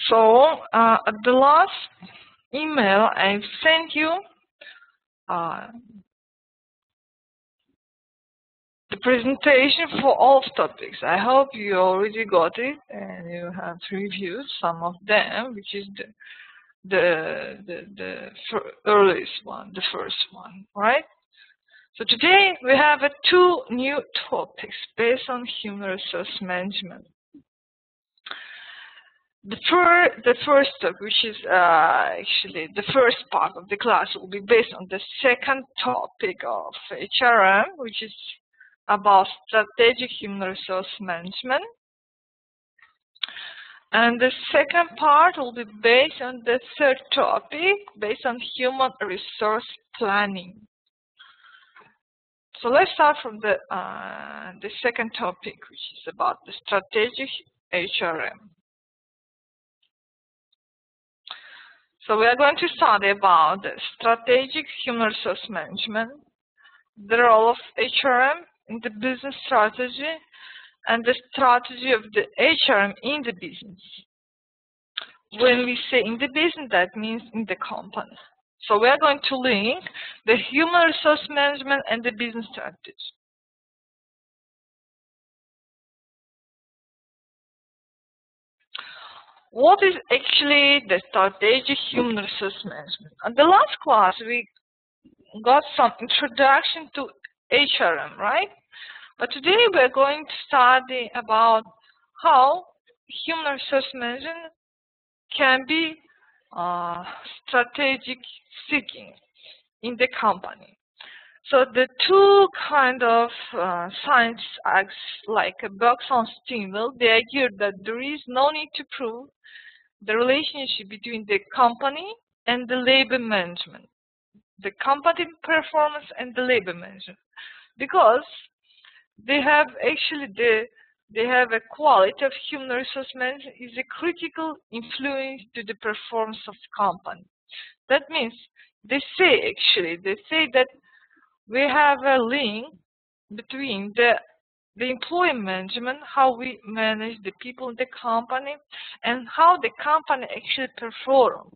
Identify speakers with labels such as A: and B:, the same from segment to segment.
A: So at the last email I sent you the presentation for all topics. I hope you already got it and you have reviewed some of them, which is the earliest one, the first one, right? So today we have two new topics based on human resource management. The first topic, which is actually the first part of the class, will be based on the second topic of HRM, which is about strategic human resource management. And the second part will be based on the third topic, based on human resource planning. So let's start from the second topic, which is about the strategic HRM. So we are going to study about the strategic human resource management, the role of HRM in the business strategy, and the strategy of the HRM in the business. When we say in the business, that means in the company. So we are going to link the human resource management and the business strategy. What is actually the strategic human resource management? In the last class, we got some introduction to HRM, right? But today we are going to study about how human resource management can be strategic thinking in the company. So the two kind of science acts like a box on steamroll. They argue that there is no need to prove the relationship between the company and the labor management, the company performance and the labor management, because they have actually they have a quality of human resource management is a critical influence to the performance of the company. That means they say that we have a link between the employee management, how we manage the people in the company, and how the company actually performs.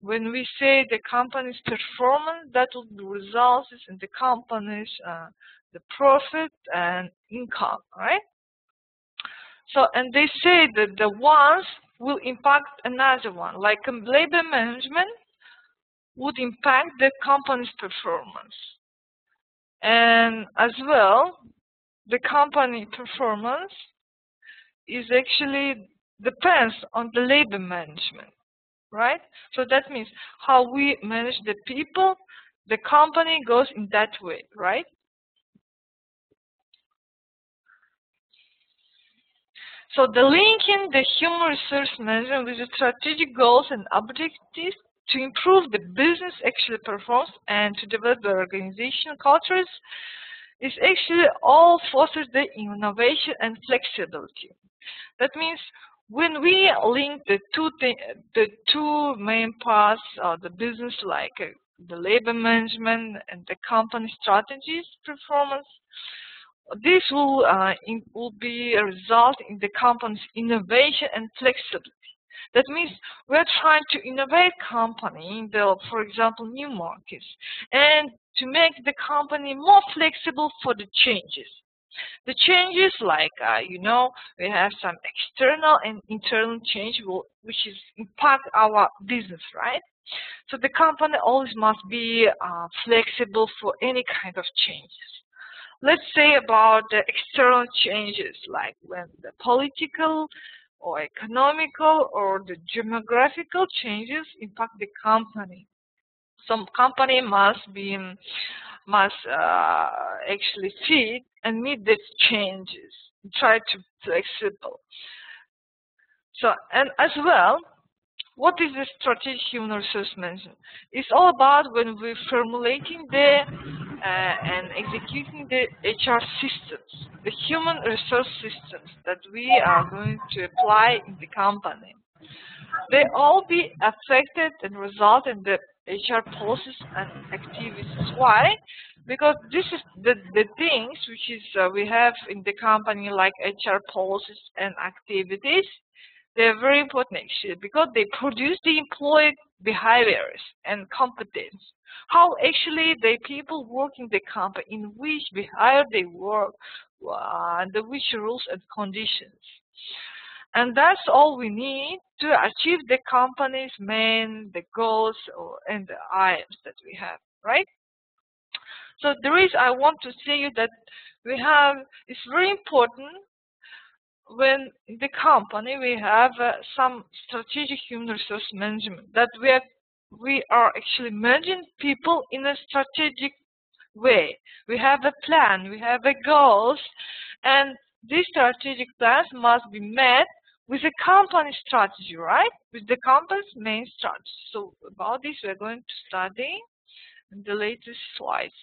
A: When we say the company's performance, that will result in the company's the profit and income, right? So, and they say that the ones will impact another one, like labor management would impact the company's performance. And as well, the company performance is actually depends on the labor management, right? So that means how we manage the people, the company goes in that way, right? So the linking the human resource management with the strategic goals and objectives to improve the business actually performance and to develop the organizational cultures is actually all fosters the innovation and flexibility. That means when we link the two main parts of the business, like the labor management and the company strategies performance, this will be a result in the company's innovation and flexibility. That means we are trying to innovate company in the, for example, new markets, and to make the company more flexible for the changes. The changes, like we have some external and internal change which is impact our business, right? So the company always must be flexible for any kind of changes. Let's say about the external changes, like when the political or economical or the demographical changes impact the company. Some company must actually fit and meet these changes, try to be flexible. So, and as well, what is the strategic human resource management? It's all about when we're formulating and executing the HR systems, the human resource systems that we are going to apply in the company. They all be affected and result in the HR policies and activities. Why? Because this is the things which is we have in the company, like HR policies and activities. They're very important actually because they produce the employee behaviors and competence. How actually the people work in the company, in which behavior they work, under which rules and conditions. And that's all we need to achieve the company's the goals and the aims that we have, right? So I want to say you that it's very important when in the company we have some strategic human resource management, that we are actually managing people in a strategic way. We have a plan, we have a goals, and these strategic plans must be met with a company strategy, right? With the company's main strategy. So about this we're going to study in the latest slides.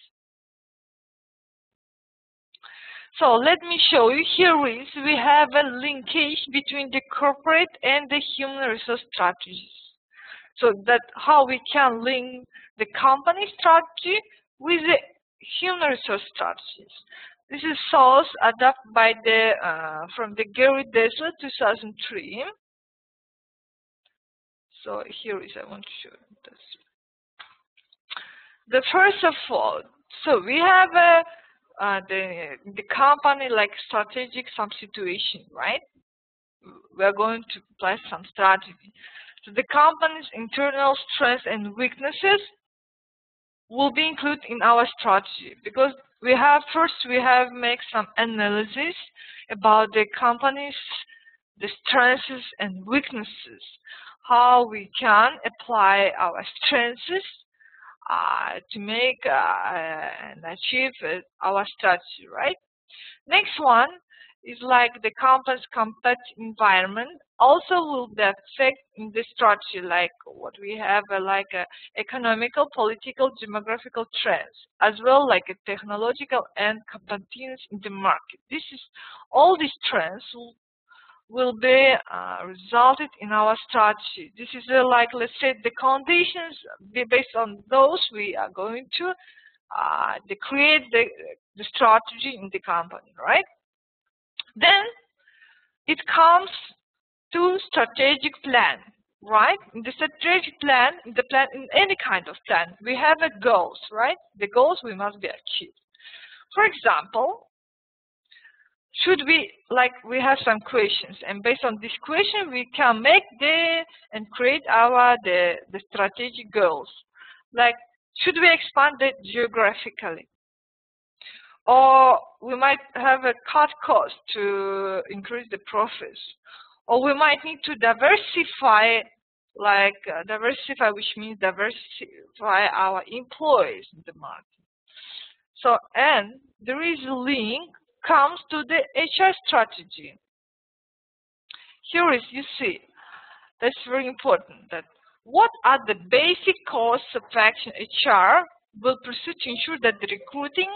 A: So let me show you. We have a linkage between the corporate and the human resource strategies. So that how we can link the company strategy with the human resource strategies. This is source adopted by from the Gary Dessler 2003. So I want to show you this. The first of all, so we have the company like strategic some situation, right? We are going to apply some strategy. So the company's internal strengths and weaknesses will be included in our strategy, because first we have make some analysis about the company's strengths and weaknesses, how we can apply our strengths to make and achieve our strategy, right? Next one is like the company's competitive environment also will be affected in the strategy, like what we have like economical, political, demographical trends, as well like a technological and competence in the market. All these trends will be resulted in our strategy. This is like, let's say, the conditions. Based on those, we are going to create the strategy in the company, right? Then it comes to strategic plan, right? In the strategic plan, in any kind of plan, we have goals, right? The goals we must be achieved. For example, we have some questions, and based on this question, we can make and create the strategic goals. Like, should we expand it geographically? Or we might have a cut cost to increase the profits. Or we might need to diversify, which means diversify our employees in the market. So, and there is a link comes to the HR strategy. You see, that's very important, that what are the basic course of action HR will pursue to ensure that the recruiting,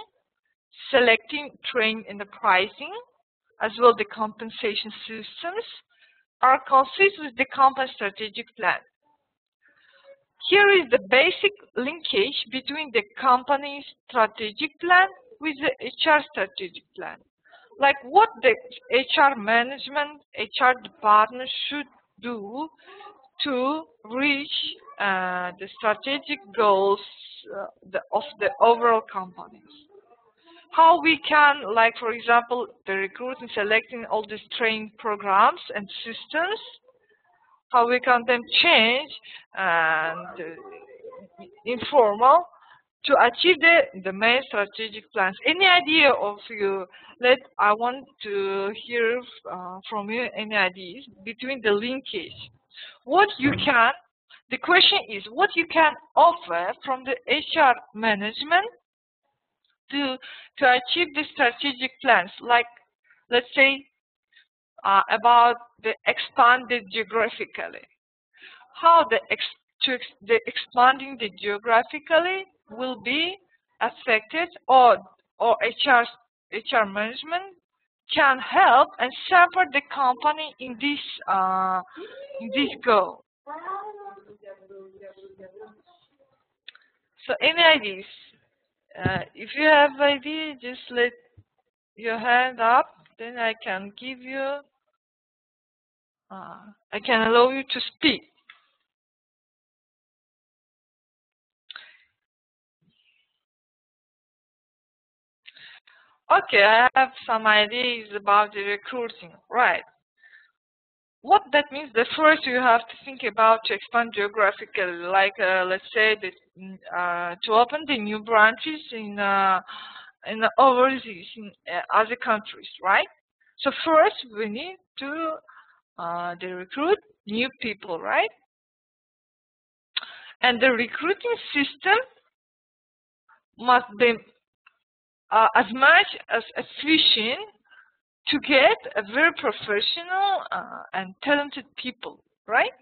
A: selecting, training, and the pricing, as well the compensation systems, are consistent with the company strategic plan. Here is the basic linkage between the company's strategic plan with the HR strategic plan. Like what the HR management, HR department should do to reach the strategic goals of the overall companies. How we can, like for example, the recruiting, selecting all these training programs and systems, how we can then change and informal to achieve the main strategic plans. Any idea of you? I want to hear from you any ideas between the linkage. The question is, what you can offer from the HR management to achieve the strategic plans, like let's say about the expanded geographically. How the expanding the geographically will be affected, or HR management can help and support the company in this goal. So any ideas? If you have ideas, just let your hand up, then I can give you. I can allow you to speak. Okay, I have some ideas about the recruiting, right? What that means, that first you have to think about to expand geographically, like let's say that to open the new branches in overseas, in other countries, right? So first we need to recruit new people, right? And the recruiting system must be as much as efficient to get a very professional and talented people, right?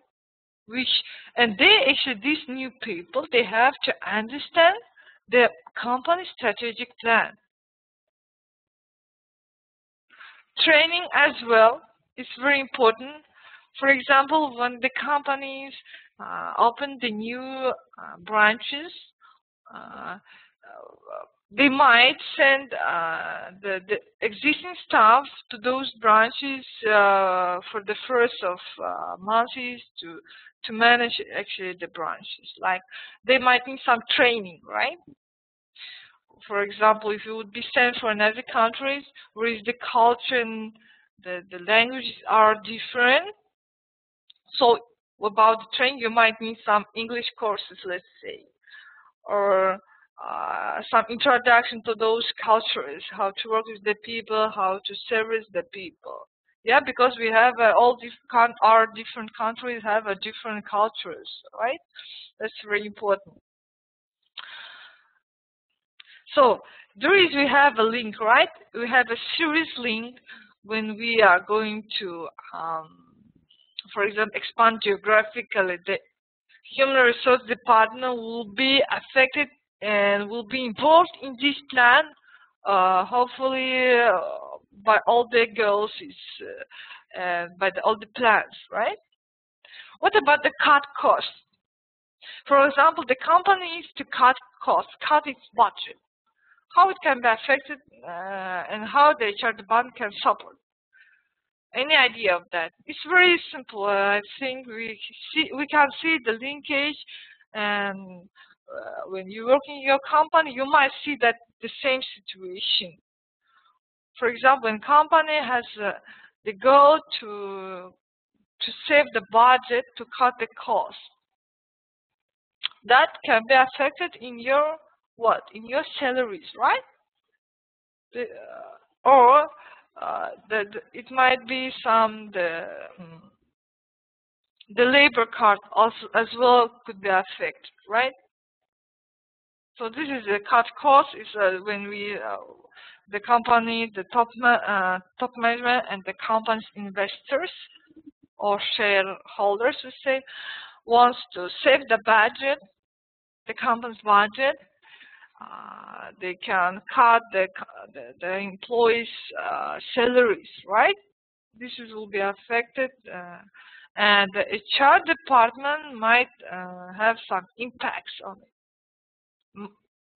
A: And these new people, they have to understand the company's strategic plan. Training as well is very important. For example, when the companies open the new branches, they might send the existing staff to those branches for the first of months to manage actually the branches. Like they might need some training, right? For example, if you would be sent for another countries where is the culture and the languages are different, so about the training you might need some English courses, let's say, or some introduction to those cultures, how to work with the people, how to service the people. Yeah, because we have our different countries have different cultures, right? That's very important. So we have a link, right? We have a serious link when we are going to, for example, expand geographically. The human resource department will be affected and will be involved in this plan, hopefully by all the goals, by all the plans, right? What about the cut costs? For example, the company needs to cut costs, cut its budget. How it can be affected and how the HR department can support. Any idea of that? It's very simple. I think we can see the linkage, and when you work in your company, you might see that the same situation. For example, when company has the goal to save the budget, to cut the cost, that can be affected in your what? In your salaries, right? Or it might be the labor card also as well could be affected, right? So this is a cut cost. Is when the company, the top management, and the company's investors or shareholders, we say, wants to save the budget, the company's budget. They can cut the employees' salaries, right? This will be affected, and the HR department might have some impacts on it.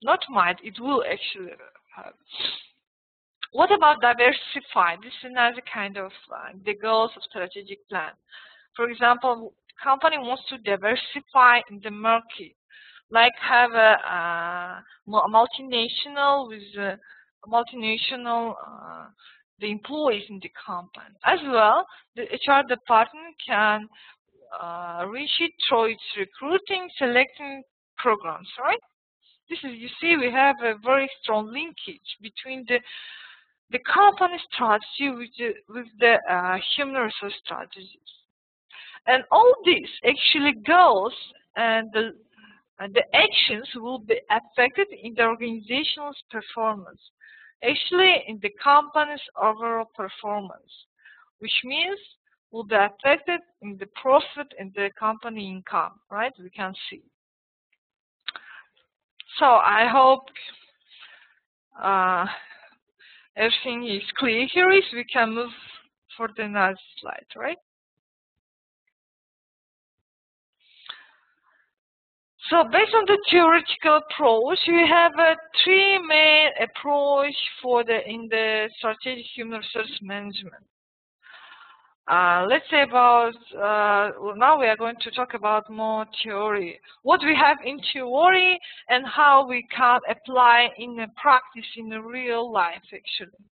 A: Not might, it will actually have. What about diversify? This is another kind of the goals of strategic plan. For example, company wants to diversify in the market, like have a multinational with the employees in the company. As well, the HR department can reach it through its recruiting, selecting programs, right? This is, you see, we have a very strong linkage between the company strategy with the human resource strategies. And all this actually goes, and the actions will be affected in the organization's performance, actually in the company's overall performance, which means will be affected in the profit and the company income, right? We can see. So I hope everything is clear here. Is we can move for the next slide, right? So based on the theoretical approach, we have three main approach in the strategic human resource management. Let's say about, well, now we are going to talk about more theory. What we have in theory and how we can apply in the practice in the real life, actually.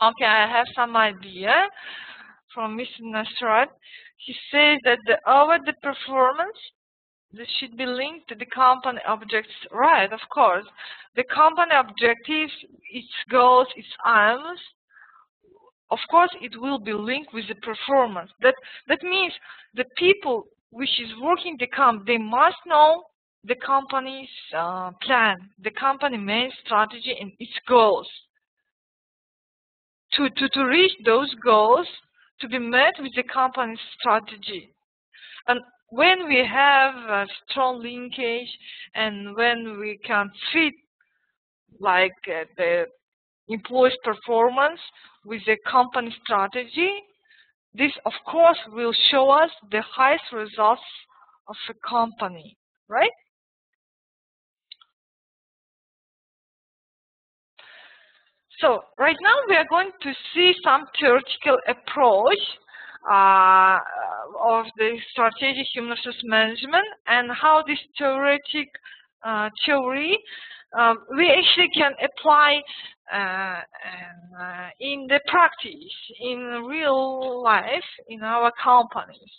A: Okay, I have some idea from Mr. Nasrat. He says that over the performance, this should be linked to the company objectives. Right, of course. The company objectives, its goals, its aims, of course, it will be linked with the performance. That means the people which is working the company, they must know the company's plan, the company main strategy and its goals. To reach those goals, to be met with the company's strategy. And when we have a strong linkage and when we can fit like the employee's performance with the company strategy, this of course will show us the highest results of a company, right? So right now we are going to see some theoretical approach of the strategic human resource management and how this theoretic theory we actually can apply in the practice, in real life, in our companies.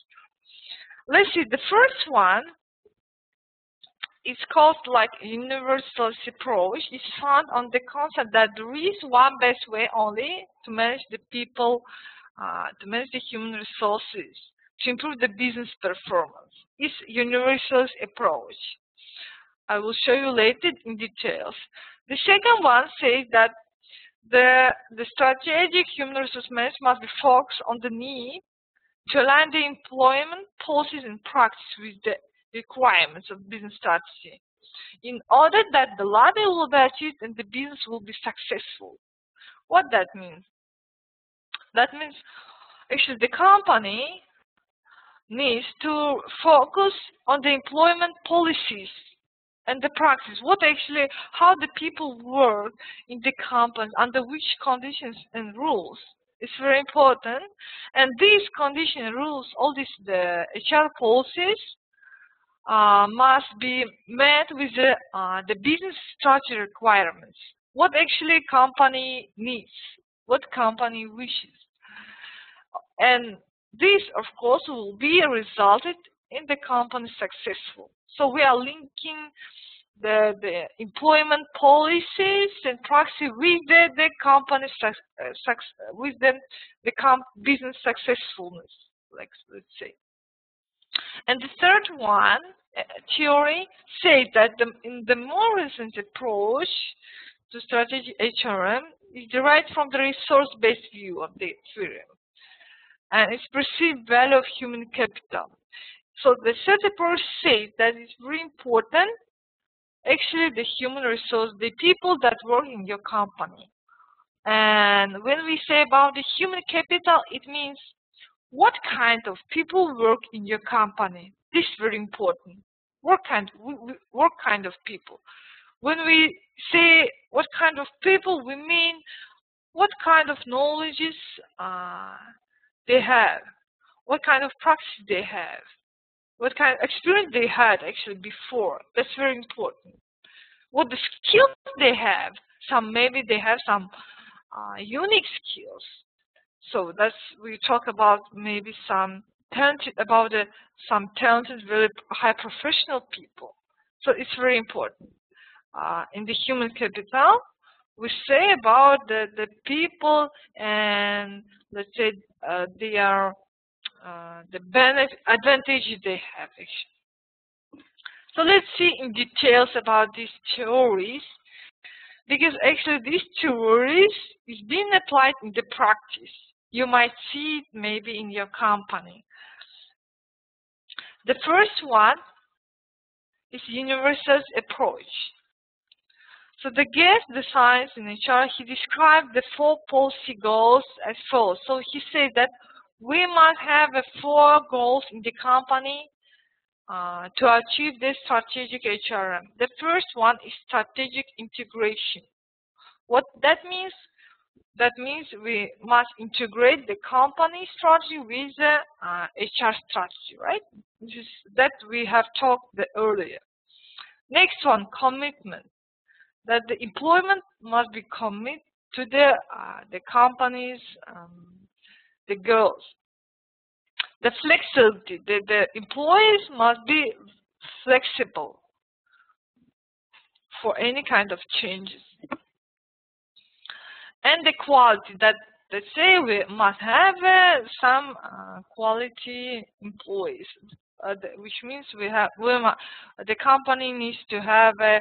A: Let's see, the first one is called like universalist approach. It's found on the concept that there is one best way only to manage the people, to manage the human resources, to improve the business performance. It's universalist approach. I will show you later in details. The second one says that the strategic human resource management must be focused on the need to align the employment policies and practice with the requirements of business strategy in order that the latter will be achieved and the business will be successful. What that means? That means actually the company needs to focus on the employment policies and the practice, how the people work in the company, under which conditions and rules. It's very important. And these conditions and rules, all these the HR policies, must be met with the business strategy requirements. What actually company needs, what company wishes. And this, of course, will be resulted in the company successful. So we are linking the employment policies and practice with the company with the business successfulness, let's say. And the third one, theory, says that in the more recent approach to strategic HRM is derived from the resource-based view of the theory and its perceived value of human capital. So the third approach says that it's very important, actually, the human resource, the people that work in your company. And when we say about the human capital, it means what kind of people work in your company. This is very important. What kind of people? When we say what kind of people, we mean what kind of knowledges they have, what kind of practice they have, what kind of experience they had actually before. That's very important. What the skills they have. Maybe they have some unique skills. So that's, we talk about maybe some talented, some talented, very high professional people. So it's very important. In the human capital, we say about the people and let's say they are the advantages they have actually. So let's see in details about these theories, because actually these theories is being applied in the practice. You might see it maybe in your company. The first one is universal approach. So the guest, the science in HR, he described the 4 policy goals as follows. So he said that we must have 4 goals in the company to achieve this strategic HRM. The first one is strategic integration. What that means? That means we must integrate the company strategy with the HR strategy, right? This is that we have talked earlier. Next one, commitment. That the employment must be committed to the company's the goals. The flexibility. The employees must be flexible for any kind of changes. And the quality, that let's say we must have some quality employees, which means the company needs to have a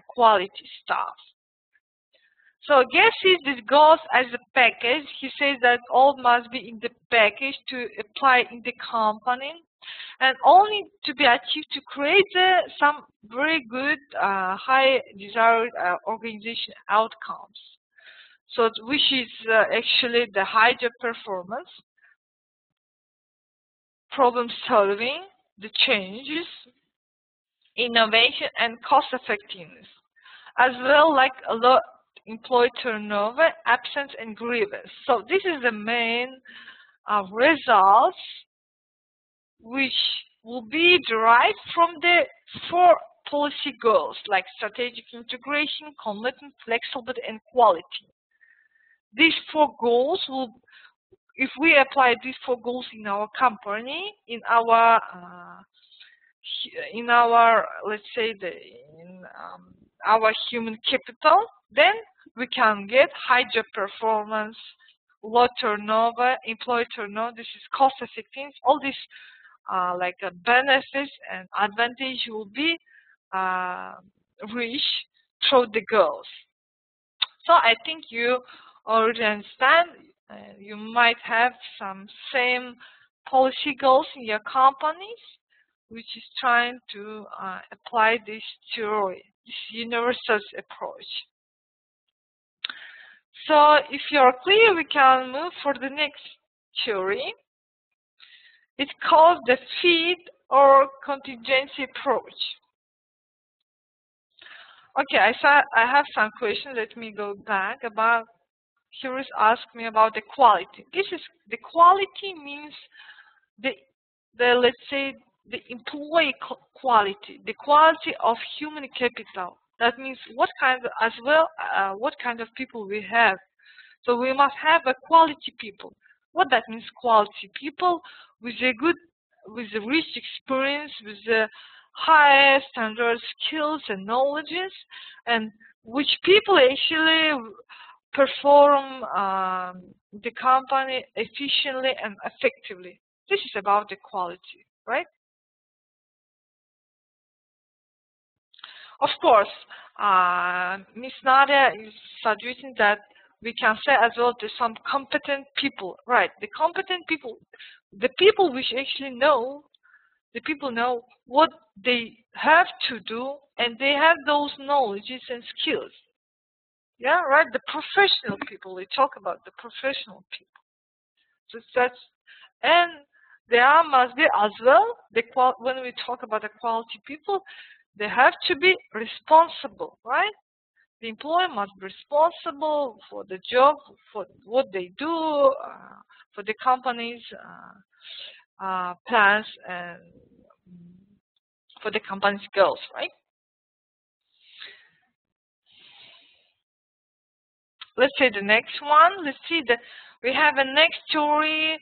A: quality staff. So Gabe sees this goals as a package. He says that all must be in the package to apply in the company, and only to be achieved to create some very good, high desired organization outcomes. So which is actually the high job performance, problem solving, the changes, innovation, and cost effectiveness, as well like a low employee turnover, absence, and grievance. So this is the main results which will be derived from the 4 policy goals, like strategic integration, commitment, flexibility, and quality. These 4 goals will, if we apply these 4 goals in our company, in our let's say in our human capital, then we can get high job performance, low turnover, employee turnover. This is cost effectiveness. All these benefits and advantage will be reached through the goals. So I think you already understand. You might have some same policy goals in your companies, which is trying to apply this theory, this universal approach. So if you're clear, we can move for the next theory. It's called the fit or contingency approach. Okay, I have some questions. Let me go back about. Here is ask me about the quality. This is the quality means the let's say the employee quality, the quality of human capital. That means what kind of, as well what kind of people we have. So we must have a quality people. What that means, quality people with a good, with a rich experience, with the high standard skills and knowledges, and which people actually perform the company efficiently and effectively. This is about the quality, right? Of course, Ms. Nadia is suggesting that we can say as well to some competent people, right? The competent people, the people which actually know, the people know what they have to do, and they have those knowledges and skills. Yeah, right? The professional people, we talk about the professional people. So that's, and there must be as well, when we talk about the quality people, they have to be responsible, right? The employee must be responsible for the job, for what they do, for the company's plans, and for the company's goals, right? Let's say the next one. Let's see that we have a next theory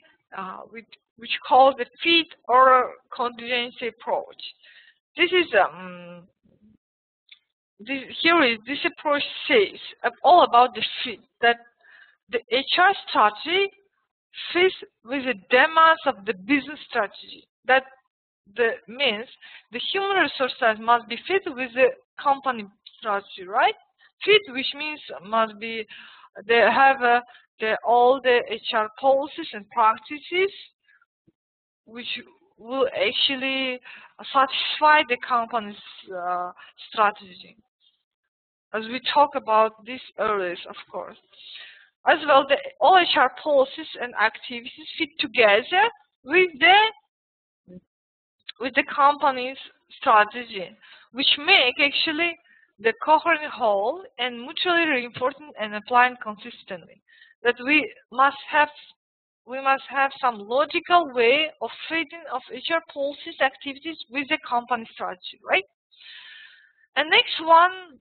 A: which calls the fit or contingency approach. This is this approach says all about the fit, that the HR strategy fits with the demands of the business strategy. That means the human resources must be fit with the company strategy, right? Fit, which means must be they have all the HR policies and practices which will actually satisfy the company's strategy. As we talk about this earlier, of course. As well, all HR policies and activities fit together with the company's strategy, which make actually the coherent whole and mutually reinforcing and applying consistently. That we must have some logical way of fitting of HR policies activities with the company strategy, right? And next one,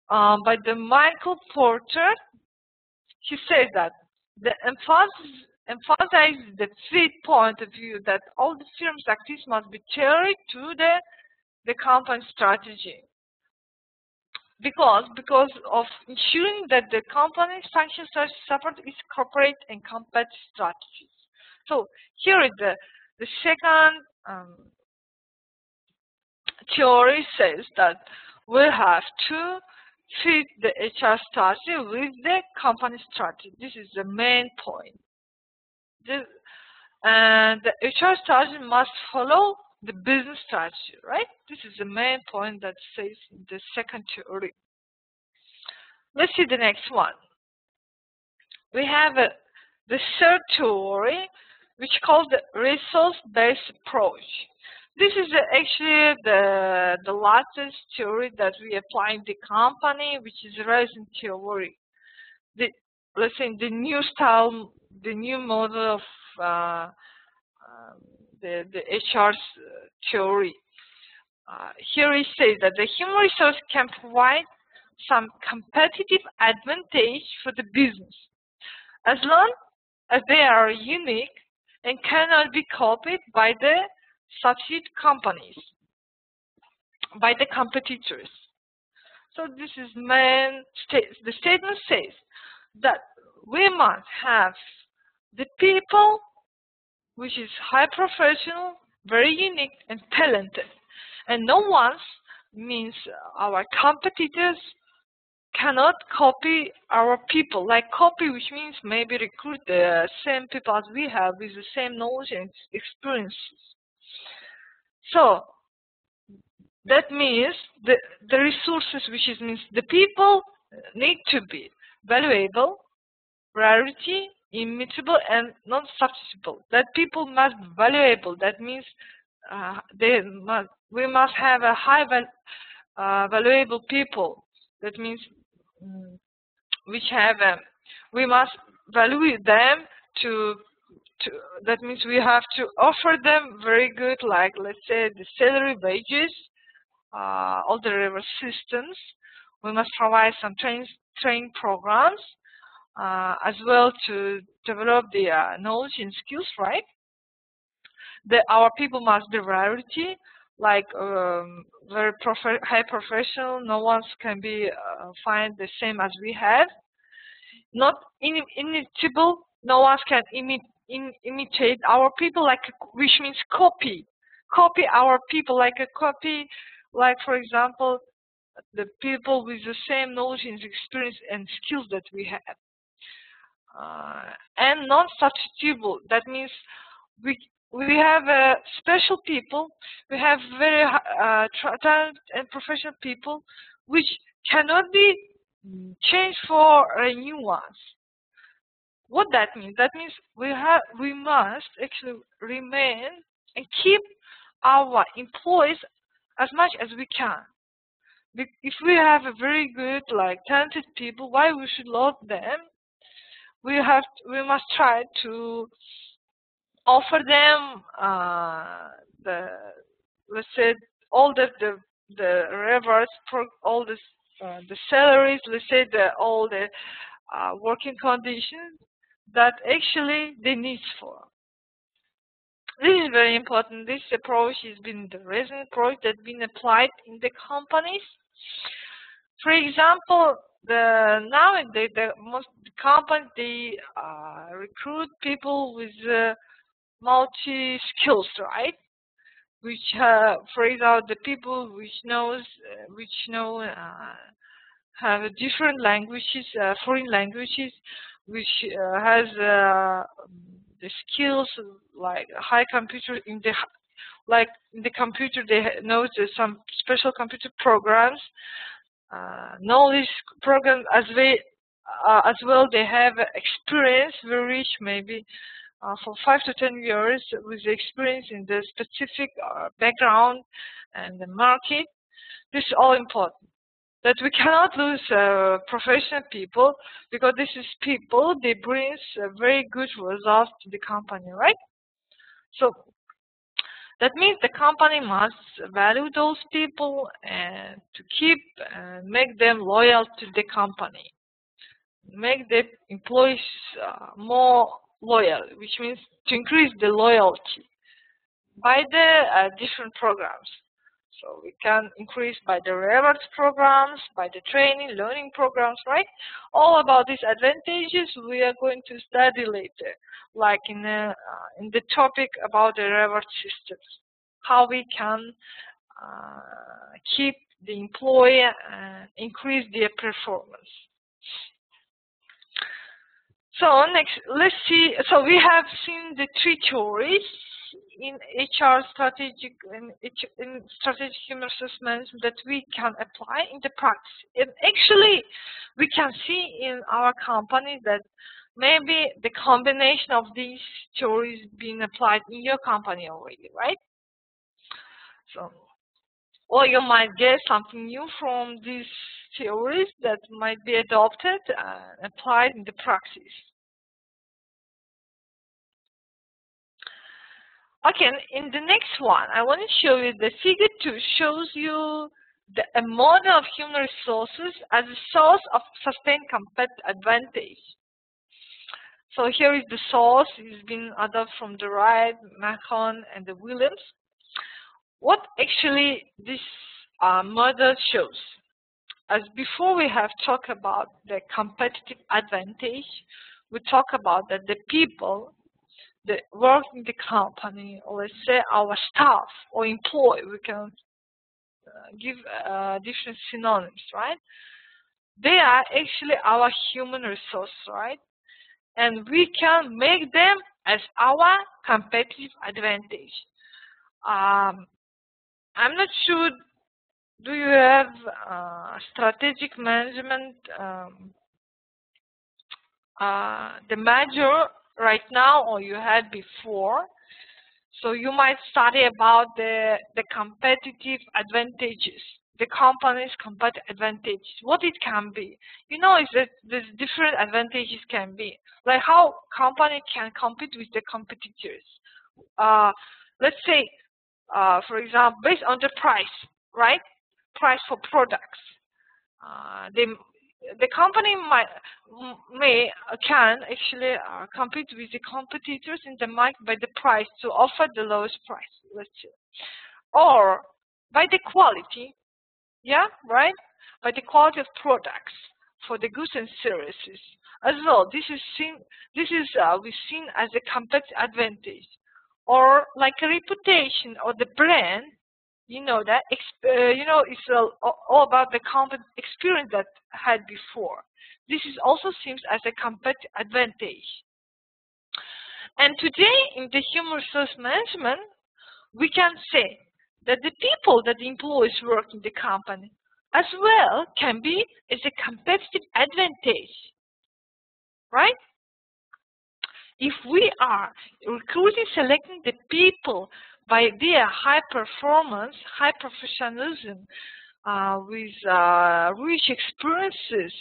A: by the Michael Porter, he says that the emphasize the fit point of view that all the firm's activities must be tailored to the company strategy. Because of ensuring that the company's function strategy supports its corporate and competitive strategies. So here is the second theory says that we have to fit the HR strategy with the company strategy. This is the main point. And the HR strategy must follow the business strategy, right? This is the main point that says in the second theory. Let's see the next one. We have the third theory, which called the resource-based approach. This is actually the latest theory that we apply in the company, which is rising theory. Let's say the new style, the new model of the HR theory. Here it says that the human resource can provide some competitive advantage for the business, as long as they are unique and cannot be copied by the substitute companies, by the competitors. So this is the statement says that we must have the people which is high professional, very unique and talented. And no one means our competitors cannot copy our people. Like copy, which means maybe recruit the same people as we have with the same knowledge and experiences. So that means the resources, which means the people need to be valuable, rarity, immutable, and non-substitutable. That people must be valuable. That means we must have a high valuable people. That means we must value them that means we have to offer them very good, like let's say the salary, wages, all the reward systems. We must provide some training programs as well to develop the knowledge and skills, right? Our people must be variety, like very high professional. No one can be find the same as we have. Not imitable. No one can imitate our people, which means copy our people, like a copy, like for example, the people with the same knowledge and experience and skills that we have. And non-substitutable. That means we have special people. We have very talented and professional people, which cannot be changed for new ones. What that means? That means we must actually remain and keep our employees as much as we can. If we have a very good, talented people, why we should love them? We must try to offer them let's say all the rewards for all the salaries, let's say all the working conditions that actually they need for. This is very important. This approach has been the recent approach that's been applied in the companies. For example, nowadays most companies they recruit people with multi skills, right? Which, for example, the people which know have different languages, foreign languages, which has the skills like high computer in the computer they know some special computer programs, knowledge programs as well. They have experience very rich, maybe for 5 to 10 years with experience in the specific background and the market. This is all important. that we cannot lose professional people, because this is people, they bring very good results to the company, right? So that means the company must value those people and to keep and make them loyal to the company, make the employees more loyal, which means to increase the loyalty by the different programs. So we can increase by the rewards programs, by the training, learning programs, right? All about these advantages we are going to study later, like in the topic about the reward systems, how we can keep the employee and increase their performance. So next, let's see. So we have seen the three theories in HR strategic in strategic human resource management that we can apply in the practice. And actually, we can see in our company that maybe the combination of these theories being applied in your company already, right? So, or you might get something new from these theories that might be adopted and applied in the practice. Okay, in the next one, I want to show you the figure 2 shows you a model of human resources as a source of sustained competitive advantage. So here is the source. It's been adopted from the Wright, Macon, and the Williams. What actually this model shows? As before we have talked about the competitive advantage, we talk about that the people that work in the company, or let's say our staff or employee, we can give different synonyms, right? They are actually our human resource, right? And we can make them as our competitive advantage. I'm not sure, do you have strategic management, the major right now, or you had before? So you might study about the competitive advantages, the company's competitive advantages, what it can be. You know, is that there's different advantages can be, like how company can compete with the competitors. Let's say, for example, based on the price, right? Price for products. The company can actually compete with the competitors in the market by the price to offer the lowest price, let's say, or by the quality, yeah, right? By the quality of products for the goods and services as well. This is we've seen as a competitive advantage, or like a reputation or the brand. You know that, it's all about the experience that had before. This is also seems as a competitive advantage. And today in the human resource management, we can say that the people that the employees work in the company as well can be as a competitive advantage, right? If we are recruiting, selecting the people by their high performance, high professionalism, with rich experiences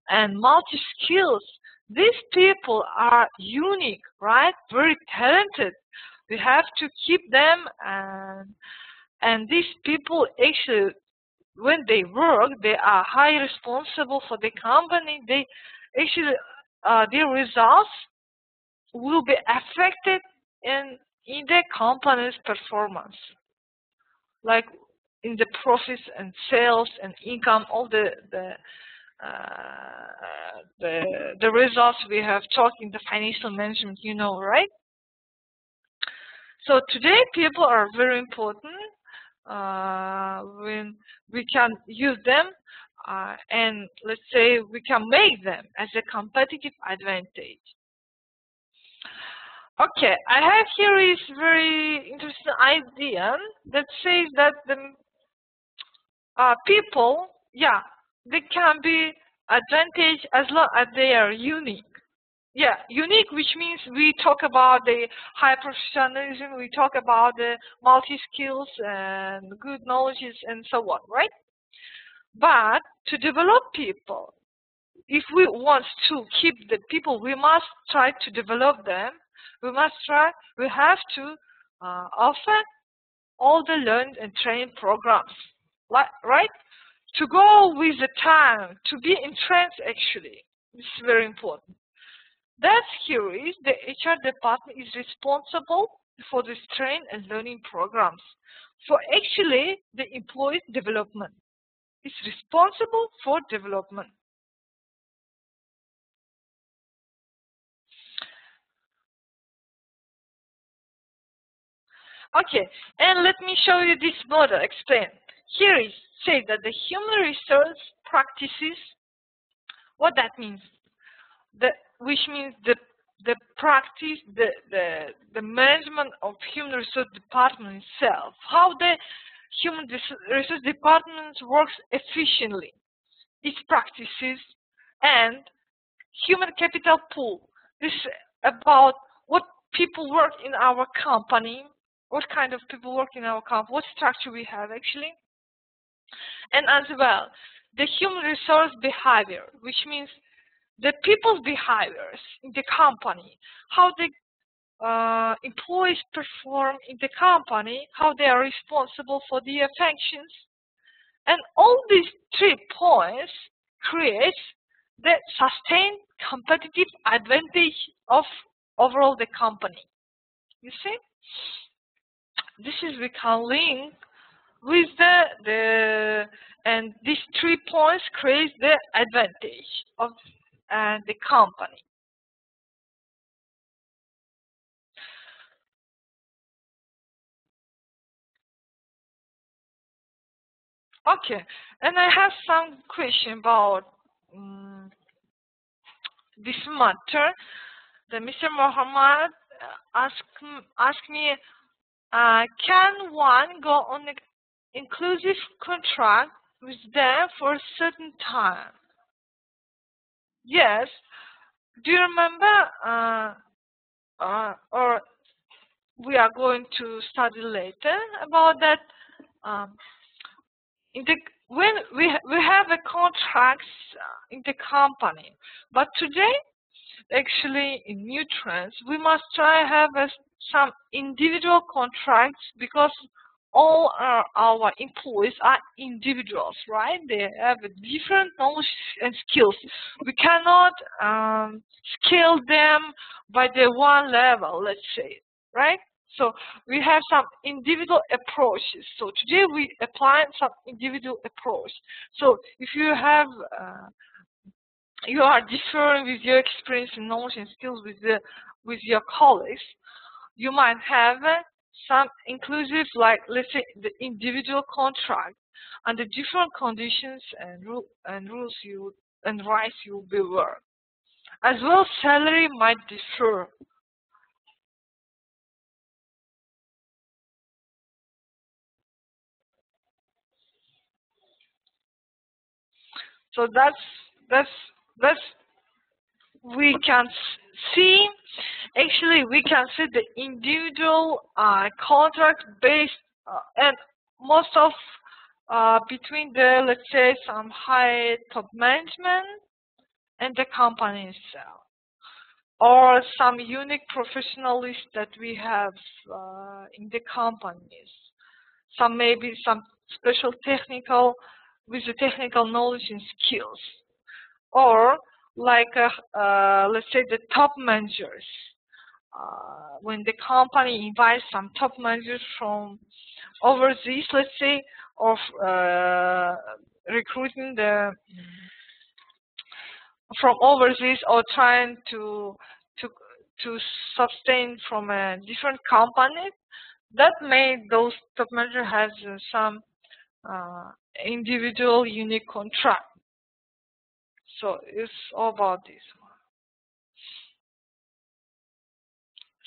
A: and multi-skills, these people are unique, right? Very talented. We have to keep them, and these people actually, when they work, they are highly responsible for the company. They actually, their results will be affected in the company's performance, like in the profits and sales and income, all the results we have talked in the financial management, you know, right? So today people are very important when we can use them and let's say we can make them as a competitive advantage. Okay, I have here is very interesting idea that says that the people, yeah, they can be advantage as long as they are unique. Yeah, unique, which means we talk about the high professionalism, we talk about the multi-skills and good knowledges and so on, right? But to develop people. If we want to keep the people, we must try to develop them. We have to offer all the learning and training programs, right? To go with the time, to be in trends actually. This is very important. That here is the HR department is responsible for this training and learning programs. For actually the employee development. It's responsible for development. Okay, and let me show you this model, explain. Here is say that the human resource practices, what that means, which means the practice, the management of human resource department itself, how the human resource department works efficiently, its practices, and human capital pool. This is about what people work in our company, what kind of people work in our company, what structure we have actually, and as well the human resource behavior, which means the people's behaviors in the company, how the employees perform in the company, how they are responsible for their functions, and all these 3 points create the sustained competitive advantage of overall the company. You see, this is we can link with and these 3 points create the advantage of the company. Okay, and I have some question about this matter. The Mr. Mohammed asked me, can one go on an inclusive contract with them for a certain time? Yes. Do you remember, or we are going to study later about that? When we have a contracts in the company, but today, actually, in new trends, we must try to have some individual contracts because all our employees are individuals, right? They have a different knowledge and skills. We cannot scale them by the one level, let's say, right? So we have some individual approaches. So today we apply some individual approach. So if you have you are differing with your experience and knowledge and skills with your colleagues, you might have some inclusive, like let's say the individual contract and the different conditions and rules and rights you will be work. As well, salary might differ. So that's we can see. Actually, we can see the individual contract based and most of between the, let's say, some high top management and the company itself, or some unique professionalists that we have in the companies. Some maybe some special technical with the technical knowledge and skills, or like let's say the top managers. When the company invites some top managers from overseas, let's say, of recruiting from overseas or trying to sustain from a different company, that made those top managers has some individual unique contract. So it's all about this one.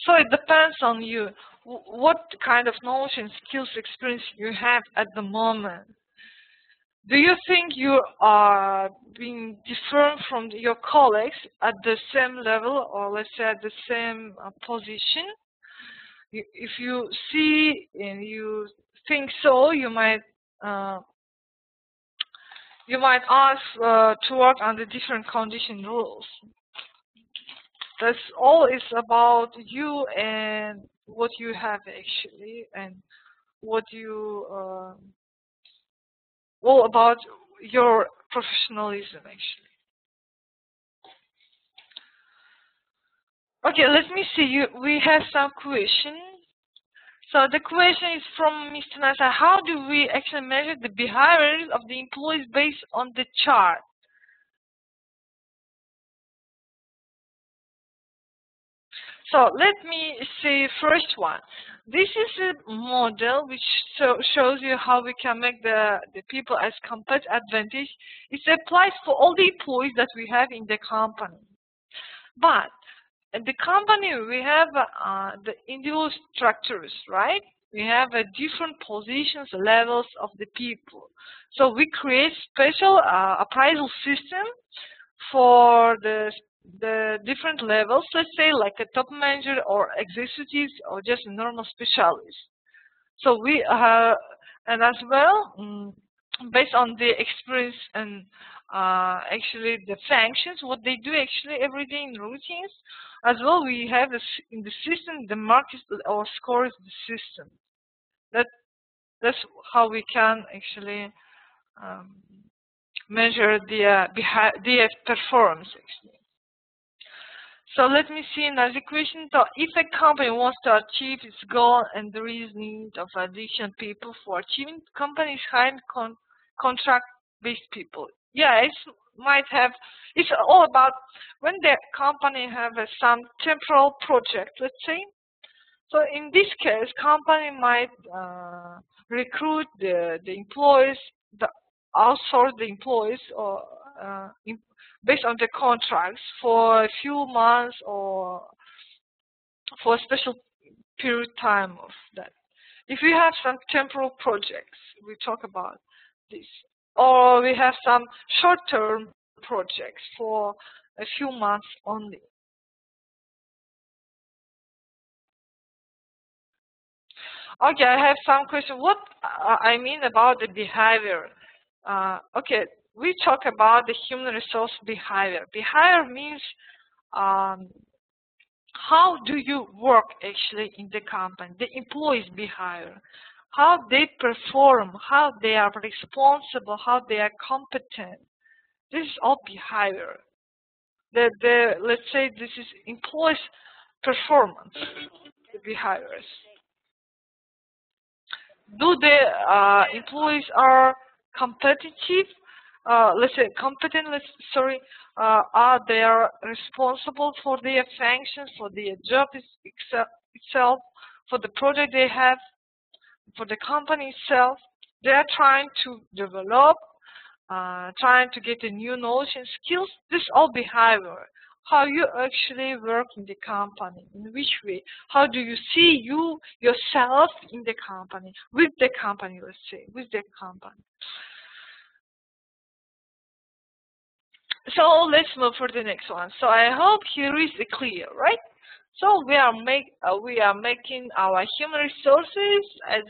A: So it depends on you, what kind of knowledge and skills experience you have at the moment. Do you think you are being different from your colleagues at the same level, or let's say at the same position? If you see and you think so, you might You might ask to work under different condition rules. That's all is about you and what you have actually, and what you all about your professionalism actually. Okay, let me see. We have some questions. So the question is from Mr. Nasa. How do we actually measure the behaviors of the employees based on the chart? So let me say first one. This is a model which shows you how we can make the people as competitive advantage. It applies for all the employees that we have in the company. But in the company, we have the individual structures, right? We have different positions, levels of the people. So we create special appraisal system for the different levels, let's say like a top manager or executives or just a normal specialist. So we and as well, based on the experience and actually the functions, what they do actually every day in routines, as well we have in the system, the market or scores the system. That's how we can actually measure the performance actually. So let me see another question. So if a company wants to achieve its goal and there is need of additional people for achieving, companies hiring contract-based people. Yeah, it might have. It's all about when the company have some temporal project, let's say. So in this case, company might recruit the employees, outsource the employees, or based on the contracts for a few months or for a special period of time of that. If we have some temporal projects, we talk about this. Or we have some short-term projects for a few months only. Okay, I have some question. What I mean about the behavior? Okay, we talk about the human resource behavior. Behavior means how do you work actually in the company, the employees' behavior, how they perform, how they are responsible, how they are competent. This is all behavior. Let's say this is employees' performance, the behaviors. Do the employees are competitive? Let's say competent. Are they responsible for their functions, for their job itself, for the project they have, for the company itself? They are trying to develop, trying to get a new knowledge and skills. This is all behavior. How you actually work in the company, in which way? How do you see yourself in the company, with the company, let's say, with the company. So let's move for the next one. So I hope here is clear, right? So we are making our human resources as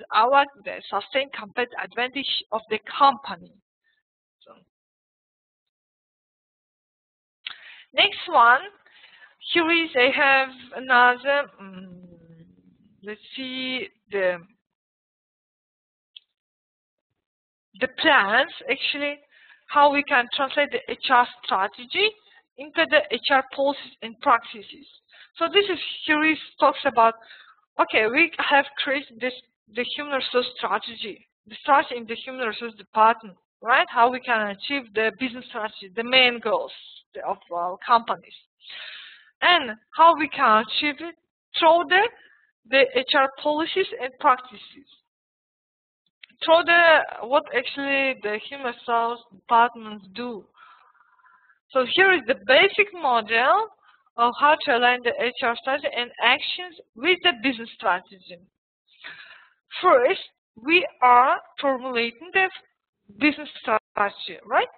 A: the sustained competitive advantage of the company. So next one, here is I have another. Let's see the plans actually. How we can translate the HR strategy into the HR policies and practices. So this is here is talks about, okay, we have created the human resource strategy, the strategy in the human resource department, right? How we can achieve the business strategy, the main goals of our companies, and how we can achieve it through the HR policies and practices. Through what actually the human resource departments do. So here is the basic model of how to align the HR strategy and actions with the business strategy. First, we are formulating the business strategy, right?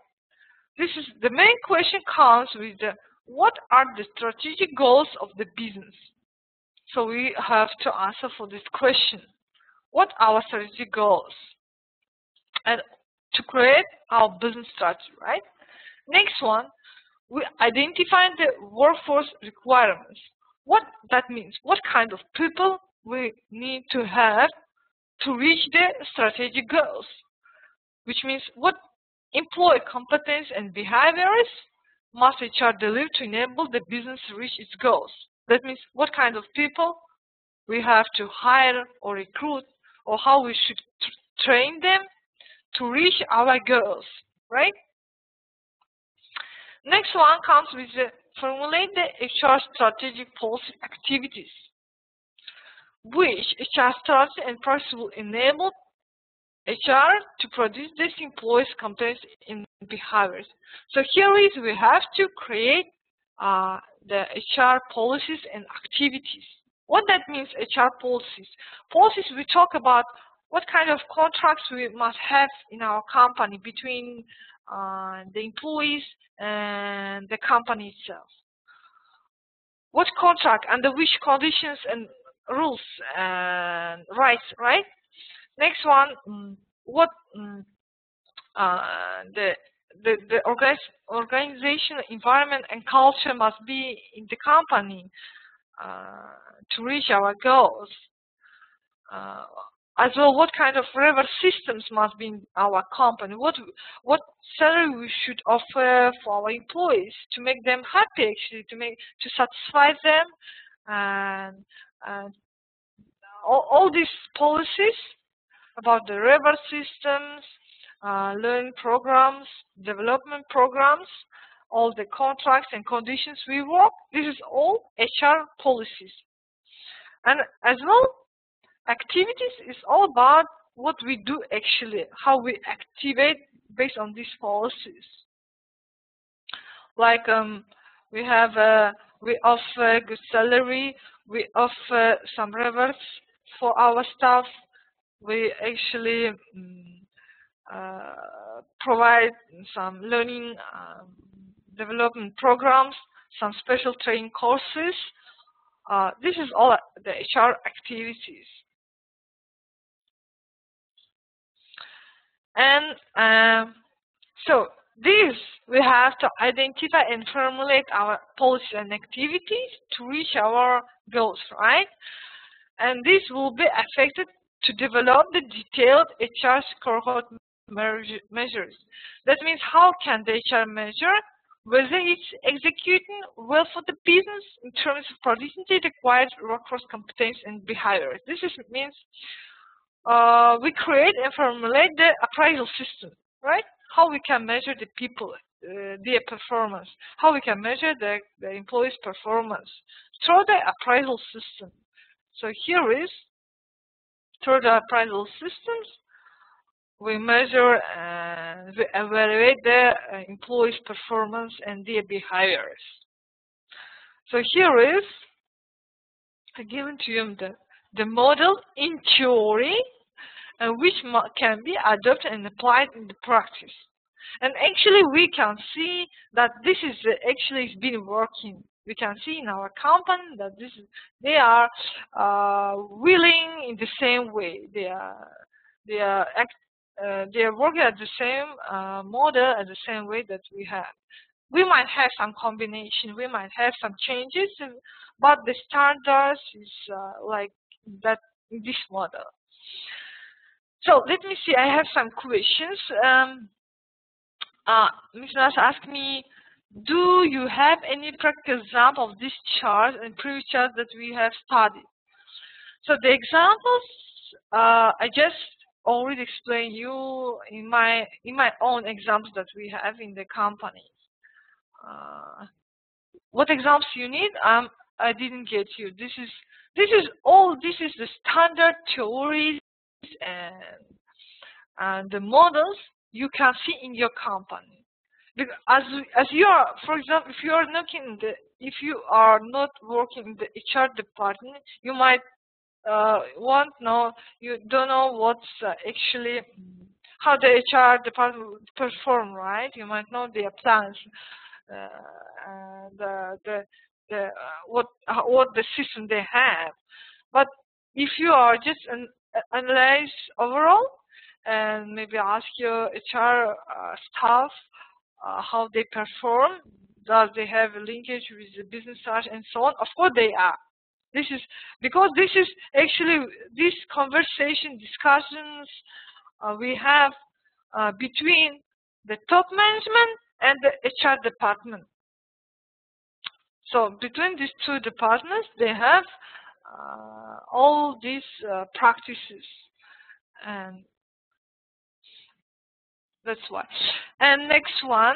A: This is the main question comes with what are the strategic goals of the business? So we have to answer for this question. What are our strategic goals? And to create our business strategy, right? Next one, we identify the workforce requirements. What that means, what kind of people we need to have to reach the strategic goals, which means what employee competence and behaviors must HR deliver to enable the business to reach its goals. That means what kind of people we have to hire or recruit, or how we should train them to reach our goals, right? Next one comes with the formulate the HR strategic policy activities, which HR strategy and process will enable HR to produce this employees' competence in behaviors. So here is we have to create the HR policies and activities. What that means, HR policies? Policies, we talk about what kind of contracts we must have in our company between the employees and the company itself. What contract, under which conditions and rules and rights, right? Next one, what the organizational environment and culture must be in the company to reach our goals. As well, what kind of reward systems must be in our company? What salary we should offer for our employees to make them happy, actually, to satisfy them, and all these policies about the reward systems, learning programs, development programs, all the contracts and conditions we work. This is all HR policies. And as well, activities is all about what we do actually, how we activate based on these policies. Like we offer good salary, we offer some rewards for our staff, we actually provide some learning development programs, some special training courses. This is all the HR activities. And so this, we have to identify and formulate our policies and activities to reach our goals, right? And this will be affected to develop the detailed HR scorecard measures. That means how can the HR measure whether it's executing well for the business in terms of producing the required workforce competence and behavior. This means we create and formulate the appraisal system, right? How we can measure the people, their performance, how we can measure the employees' performance through the appraisal system. So here is, through the appraisal systems, we measure and we evaluate the employees' performance and their behaviors. So here is given to you the model in theory, and which can be adopted and applied in the practice. And actually, we can see that this is actually it's been working. We can see in our company that they are willing in the same way. They are working at the same model, at the same way that we have. We might have some combination, we might have some changes, but the standards is like that in this model. So let me see. I have some questions. Ms. Nas asked me, do you have any practical example of this chart and previous charts that we have studied? So the examples I just already explained you in my own examples that we have in the company. What examples you need? I didn't get you. This is the standard theories and the models you can see in your company. Because as you are, for example, if you are not working in the HR department, you might you don't know what's actually how the HR department perform, right? You might know their plans, what the system they have. But if you are just analyze overall, and maybe ask your HR staff how they perform. Does they have a linkage with the business strategy and so on? Of course they are. This is because this is actually this conversation, discussions we have between the top management and the HR department. So between these two departments, they have all these practices, and that's why. And next one.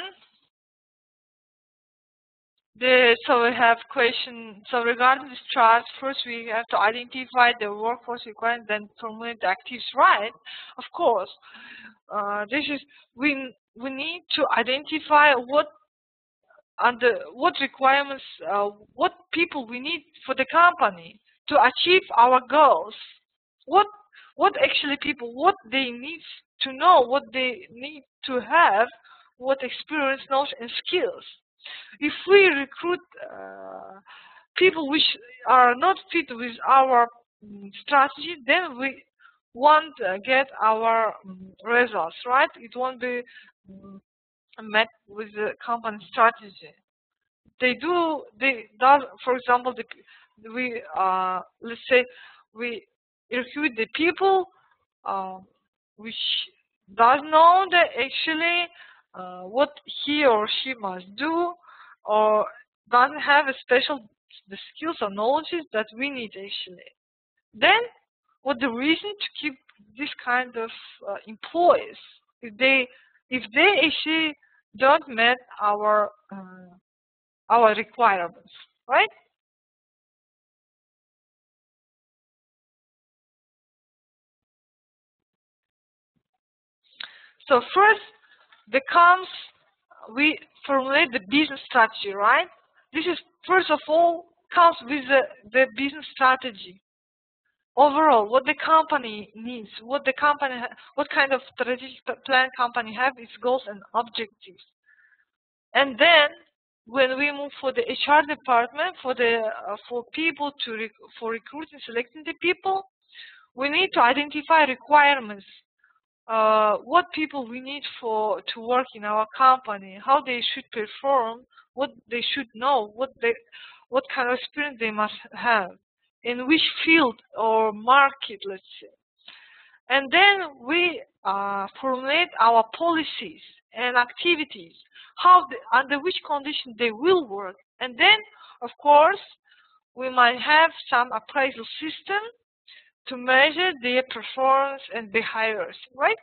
A: So we have question. So regarding this chart, first we have to identify the workforce requirement, then formulate the actives. Right? Of course, this is we need to identify what requirements, what people we need for the company to achieve our goals. What actually people, what they need to know, what they need to have, what experience, knowledge, and skills. If we recruit people which are not fit with our strategy, then we won't get our results, right? It won't be met with the company strategy. For example, let's say we recruit the people which does know that actually what he or she must do, or doesn't have the skills or knowledge that we need actually. Then, what the reason to keep this kind of employees if they actually don't meet our requirements, right? So first, we formulate the business strategy, right? This is first of all comes with the business strategy. Overall, what the company needs, what kind of strategic plan company have, its goals and objectives. And then, when we move for the HR department, for people for recruiting, selecting the people, we need to identify requirements. What people we need to work in our company, how they should perform, what they should know, what kind of experience they must have, in which field or market, let's say. And then we formulate our policies and activities, under which condition they will work. And then, of course, we might have some appraisal system to measure their performance and behaviors, right?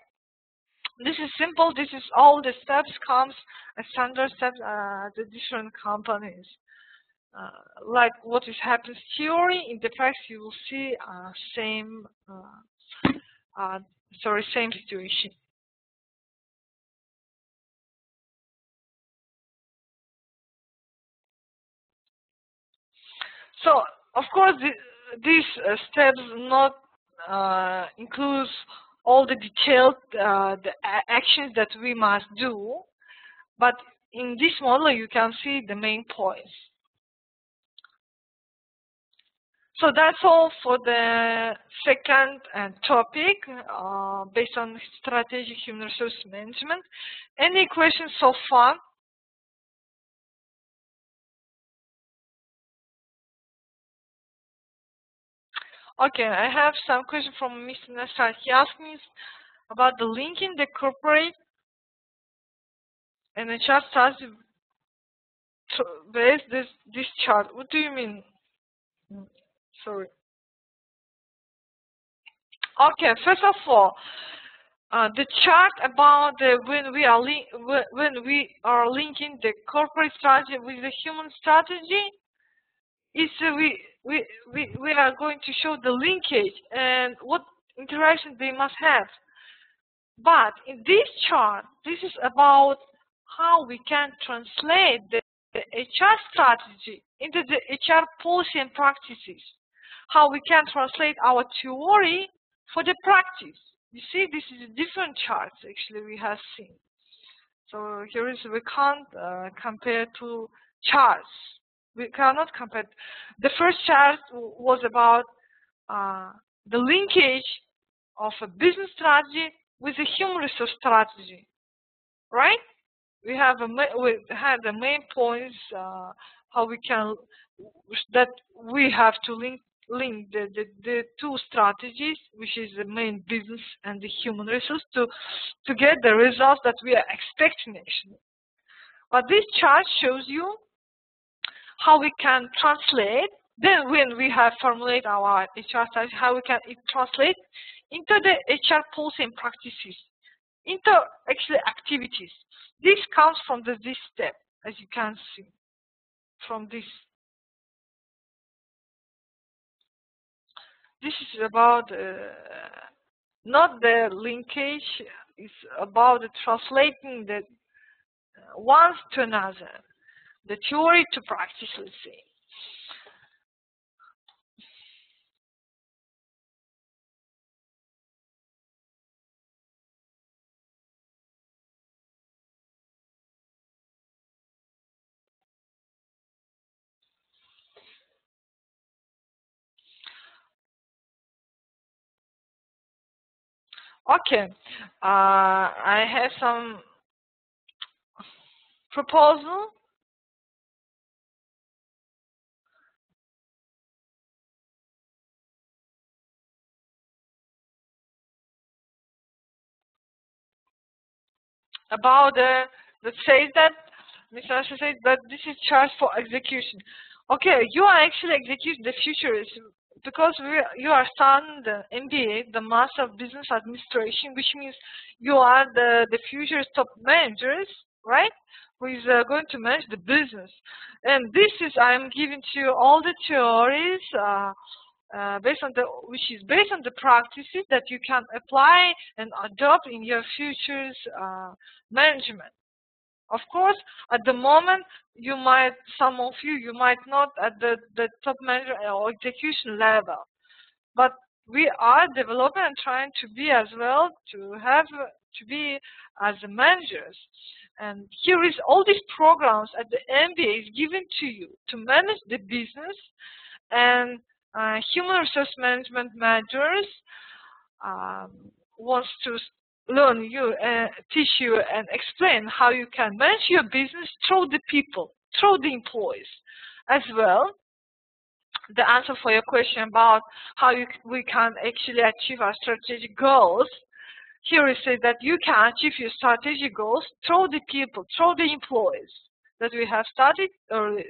A: This is simple. This is all the steps comes as standard steps the different companies. Like what is happens theory, in the practice you will see same situation. So of course these steps not include all the detailed actions that we must do, but in this model you can see the main points. So that's all for the second topic based on strategic human resource management. Any questions so far? Okay, I have some questions from Mr. Nasrat. He asked me about the linking the corporate and HR strategy based this chart. What do you mean? Sorry. Okay, first of all, the chart about when we are linking the corporate strategy with the human strategy is we are going to show the linkage and what interaction they must have. But in this chart, this is about how we can translate the HR strategy into the HR policy and practices. How we can translate our theory for the practice. You see, this is different charts actually we have seen. So here is we can't compare two charts. We cannot compare. The first chart was about the linkage of a business strategy with a human resource strategy, right? We had the main points how we can that we have to link the two strategies, which is the main business and the human resource, to get the results that we are expecting actually. But this chart shows you how we can translate. Then when we have formulated our HR strategy, how we can translate into the HR policy and practices, into actually activities. This comes from this step, as you can see, from this. This is about not the linkage, it's about translating the one to another, the theory to practice, let's say. Okay, I have some proposal. About that says that Mr. Asher said that this is charged for execution. Okay, you are actually executing the future because you are studying the MBA, the Master of Business Administration, which means you are the future top managers, right? Who is going to manage the business. And this is, I'm giving to you all the theories which is based on the practices that you can apply and adopt in your future's management. Of course, at the moment, some of you might not at the top manager or execution level, but we are developing and trying to be as well, to be as the managers. And here is all these programs at the MBA is given to you to manage the business, and human resource management managers wants to learn you, teach you, and explain how you can manage your business through the people, through the employees. As well, the answer for your question about how we can actually achieve our strategic goals, here it says that you can achieve your strategic goals through the people, through the employees that we have studied earlier.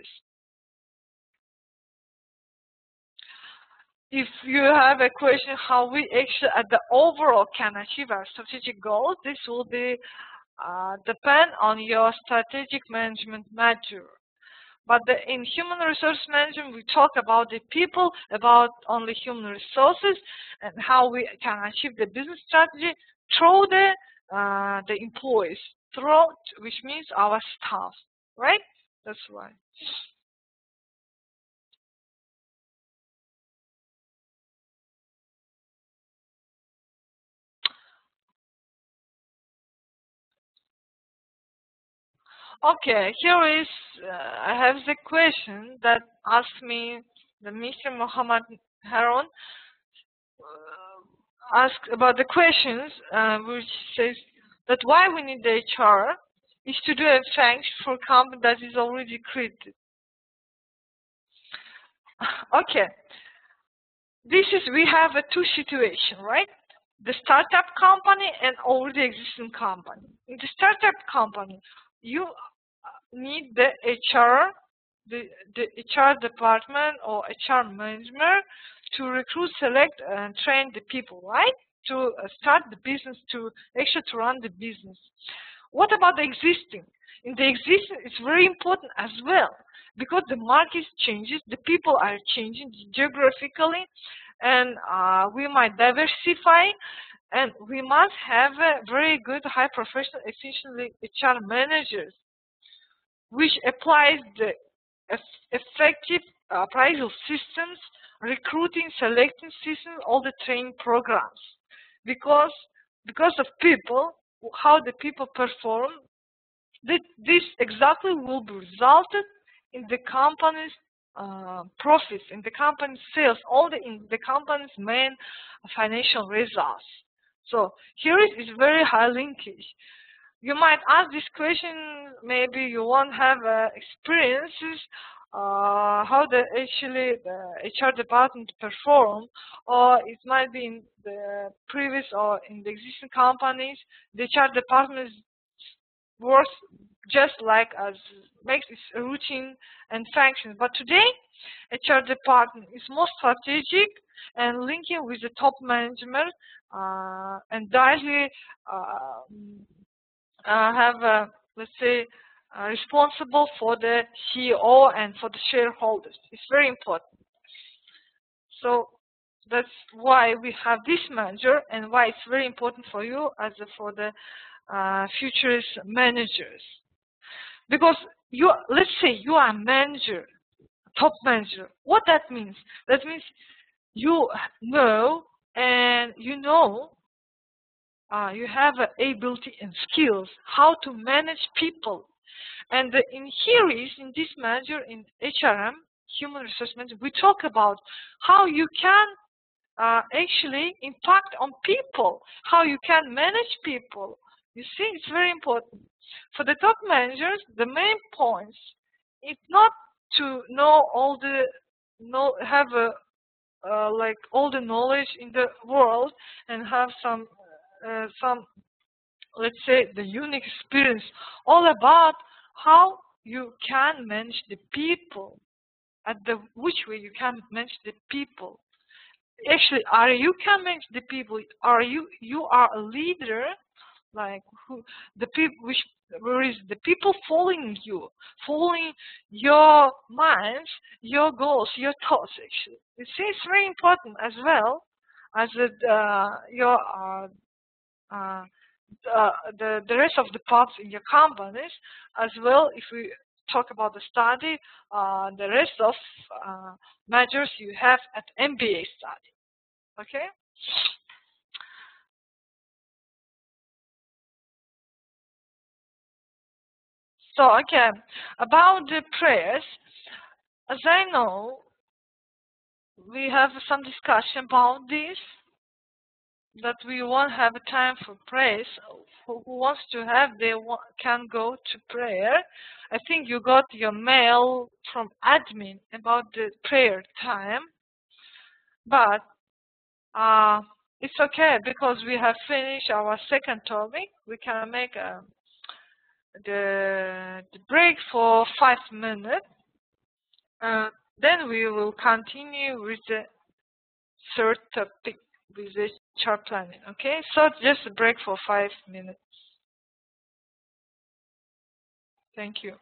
A: If you have a question how we actually at the overall can achieve our strategic goals, this will be depend on your strategic management manager. But in human resource management, we talk about the people, about only human resources, and how we can achieve the business strategy through the employees, which means our staff, right? That's why. Okay, here is, I have the question that asked me, the Mr. Mohammed Harun asked about the questions, which says that why we need the HR is to do a function for a company that is already created. Okay, we have a two situation, right? The startup company and already existing company. In the startup company, you need the HR, the HR department or HR management to recruit, select, and train the people, right? To start the business, to run the business. What about the existing? In the existing, it's very important as well because the market changes, the people are changing geographically, and we might diversify, and we must have a very good, high professional, efficiently HR managers, which applies the effective appraisal systems, recruiting, selecting systems, all the training programs. Because of people, how the people perform, this exactly will be resulted in the company's profits, in the company's sales, in the company's main financial results. So here is very high linkage. You might ask this question, maybe you won't have experiences how the HR department perform, or it might be in the previous or in the existing companies, the HR department works just like as makes its routine and functions. But today, HR department is more strategic and linking with the top management and directly have, let's say, responsible for the CEO and for the shareholders. It's very important. So that's why we have this manager and why it's very important for you as for the future managers. Because let's say you are a manager, top manager. What that means? That means you know and you have ability and skills how to manage people. And in this manager in HRM, human resource management, we talk about how you can actually impact on people, how you can manage people. You see, it's very important. For the top managers, the main points, it's not to know have like all the knowledge in the world and have some let's say the unique experience, all about how you can manage the people, which way you can manage the people. Actually, you can manage the people. You are a leader, like the people where is the people following you, following your minds, your goals, your thoughts. Actually, you see, it's very important as well as your the rest of the parts in your companies as well. If we talk about the study, the rest of majors you have at MBA study. Okay. So again, about the prayers, as I know, we have some discussion about this, that we won't have time for prayers. Who wants to have, can go to prayer. I think you got your mail from admin about the prayer time, but it's okay because we have finished our second topic. We can make the break for 5 minutes. Then we will continue with the third topic, with the chart planning. Okay, so just a break for 5 minutes. Thank you.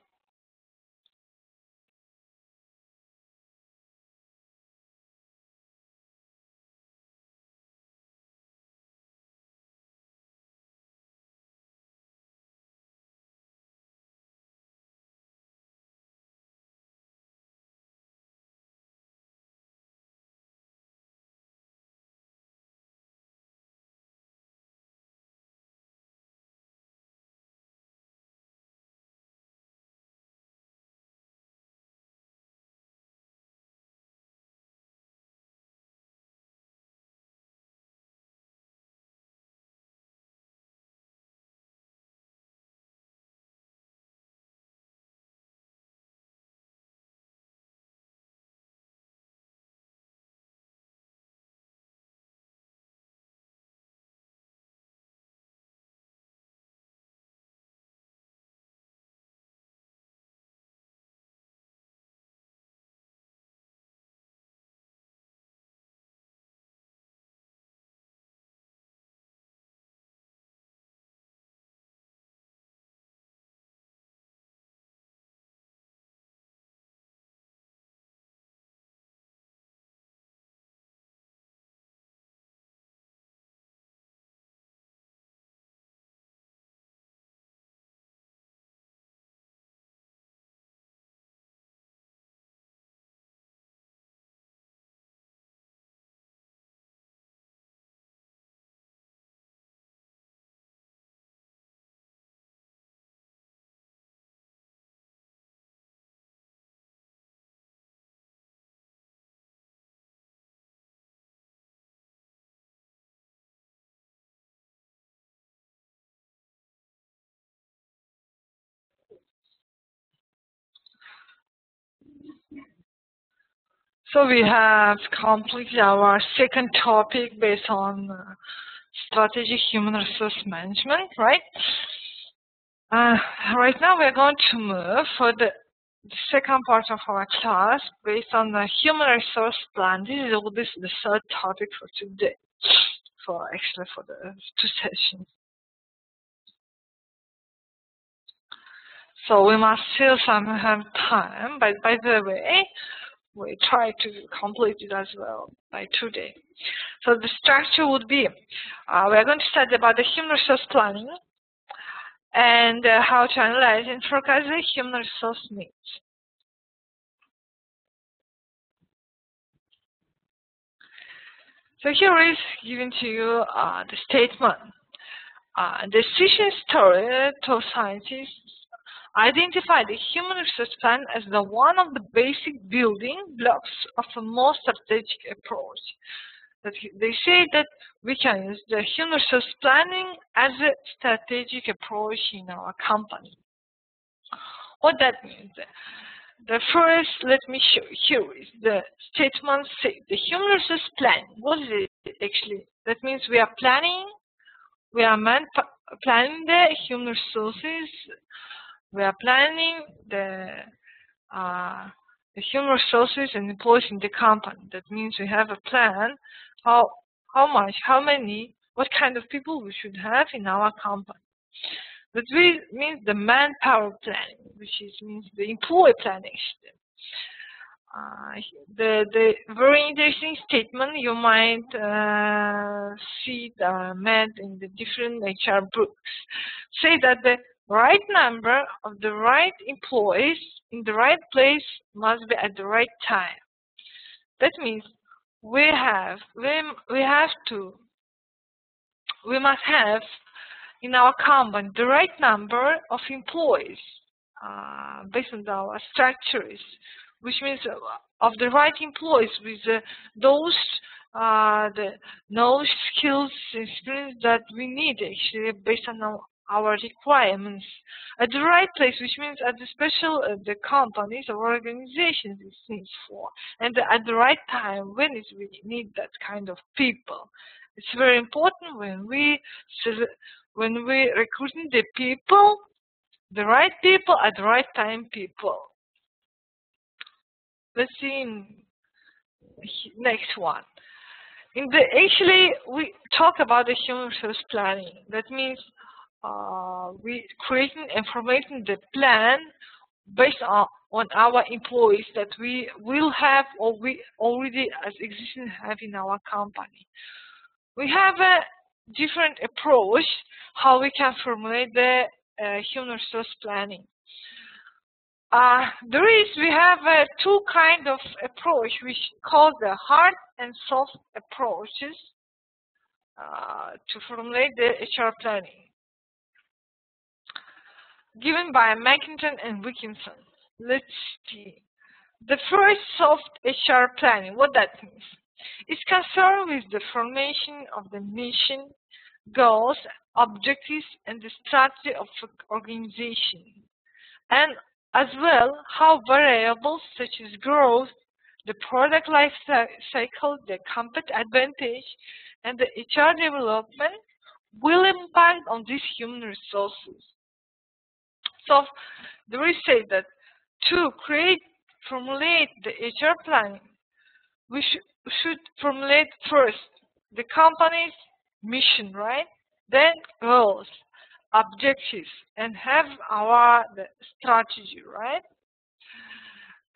A: So we have completed our second topic based on strategic human resource management, right? Right now we are going to move for the second part of our class based on the human resource plan. This is the third topic for today, for the 2 sessions. So we must still have time, but by the way, we try to complete it as well by today. So the structure would be, we are going to study about the human resource planning and how to analyze and forecast the human resource needs. So here is given to you the statement. Decision story to scientists identify the human resource plan as the one of the basic building blocks of a more strategic approach. That they say that we can use the human resource planning as a strategic approach in our company. What that means? The first, let me show you. Here is the statement say the human resource plan. What is it actually? That means we are planning. We are planning the human resources. We are planning the human resources and employees in the company. That means we have a plan how much, how many, what kind of people we should have in our company. That means the manpower planning, which means the employee planning system. The very interesting statement you might see made in the different HR books say that the right number of the right employees in the right place must be at the right time. That means we must have in our company the right number of employees based on our structures, which means of the right employees with those the knowledge, skills, experience that we need actually based on our requirements at the right place, which means at the special the companies or organizations it needs for, and at the right time when we need that kind of people. It's very important when we recruiting the people, the right people at the right time people. Let's see in next one. Actually, we talk about the human resource planning. That means we creating and formulating the plan based on our employees that we will have or we already as existing have in our company. We have a different approach how we can formulate the human resource planning. We have 2 kind of approach which called the hard and soft approaches to formulate the HR planning, given by McIntyre and Wilkinson. Let's see. The first soft HR planning, what that means? It's concerned with the formation of the mission, goals, objectives, and the strategy of an organization, and as well how variables such as growth, the product life cycle, the competitive advantage, and the HR development will impact on these human resources. So we say that to formulate the HR planning, we should formulate first the company's mission, right? Then goals, objectives, and have the strategy, right?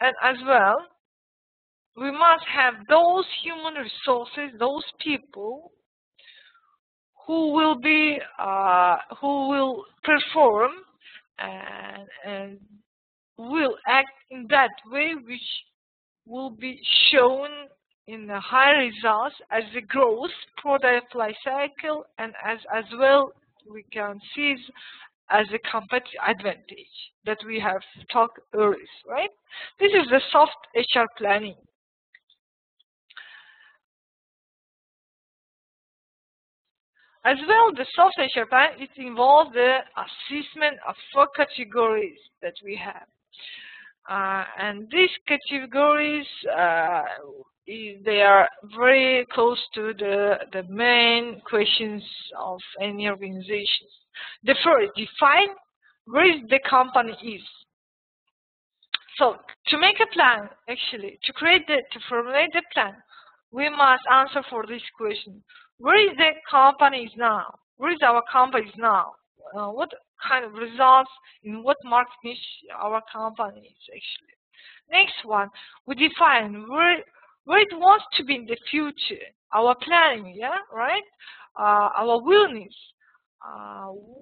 A: And as well, we must have those human resources, those people who will perform and will act in that way which will be shown in the high results as the growth, product life cycle, and as well we can see as a competitive advantage that we have talked earlier, right? This is the soft HR planning. As well, the soft HR plan, it involves the assessment of 4 categories that we have. And these categories, they are very close to the main questions of any organization. The first, define where the company is. So to make a plan, actually, to formulate the plan, we must answer for this question. Where is the company is now? Where is our company is now? What kind of results in what market niche our company is actually? Next one, we define where it wants to be in the future. Our planning, yeah, right? Our willingness,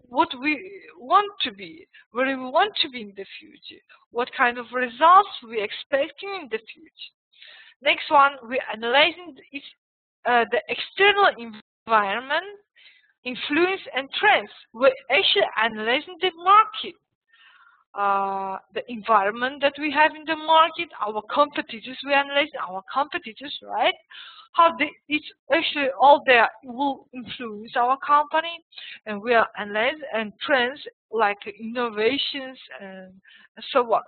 A: what we want to be, where we want to be in the future, what kind of results we expecting in the future. Next one, we analyzing the external environment, influence and trends. We're actually analyzing the market, the environment that we have in the market, our competitors. We analyze our competitors, right? How it's actually all there will influence our company, and we are analyzing and trends like innovations and so on.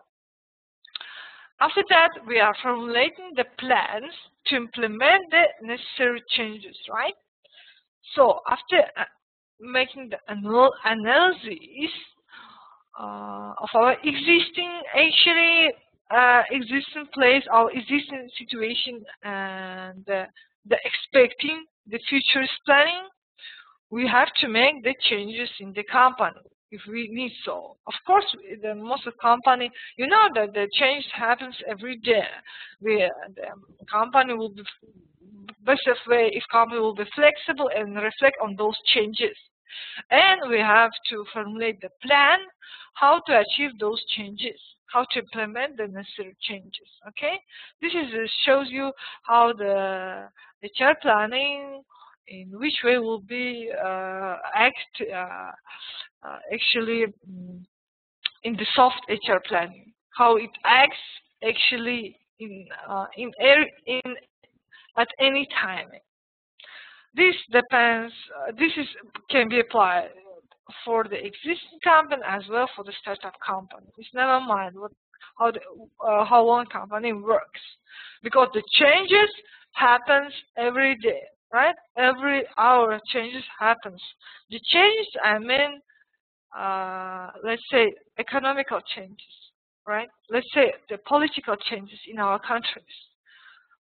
A: After that, we are formulating the plans to implement the necessary changes, right? So after making the analysis of our existing place, our existing situation, and the expecting the future planning, we have to make the changes in the company if we need so. Of course, the most of the company, you know that the change happens every day. The company will be best of way if company will be flexible and reflect on those changes. And we have to formulate the plan how to achieve those changes, how to implement the necessary changes. Okay, this shows you how the HR planning, in which way will be actually in the soft HR planning, how it acts actually at any time. This depends. Can be applied for the existing company as well for the startup company. It's never mind how one company works, because the changes happens every day, right? Every hour changes happens. The changes, I mean, let's say economical changes, right? Let's say the political changes in our countries.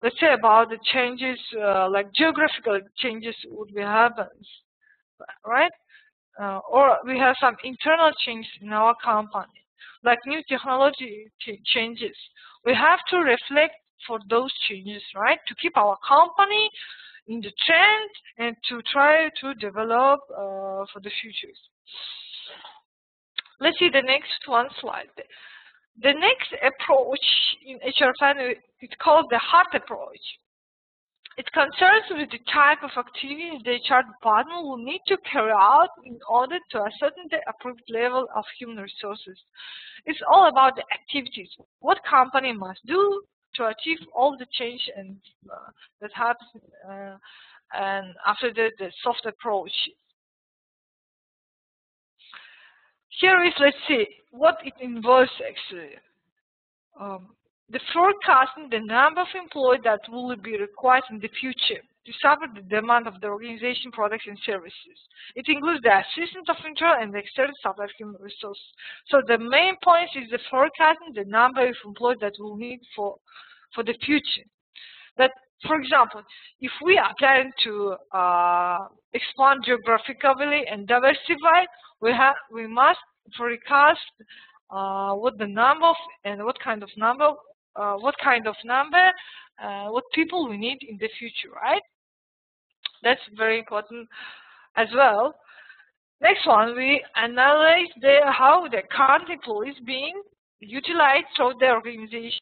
A: Let's say about the changes, like geographical changes would be happens, right? Or we have some internal changes in our company, like new technology changes. We have to reflect for those changes, right? To keep our company in the trend and to try to develop for the futures. Let's see the next one slide. The next approach in HR planning is called the hard approach. It concerns with the type of activities the HR department will need to carry out in order to ascertain the appropriate level of human resources. It's all about the activities, what company must do to achieve all the change and that happens, and after that, the soft approach. Here is, let's see, what it involves actually. The forecasting the number of employees that will be required in the future to support the demand of the organization, products, and services. It includes the assistance of internal and external supply of human resources. So the main point is the forecasting the number of employees that we'll need for the future. That, for example, if we are planning to expand geographically and diversify, we must forecast what the number of and what kind of number, what people we need in the future, right? That's very important as well. Next one, we analyze how the current employees being utilized through the organization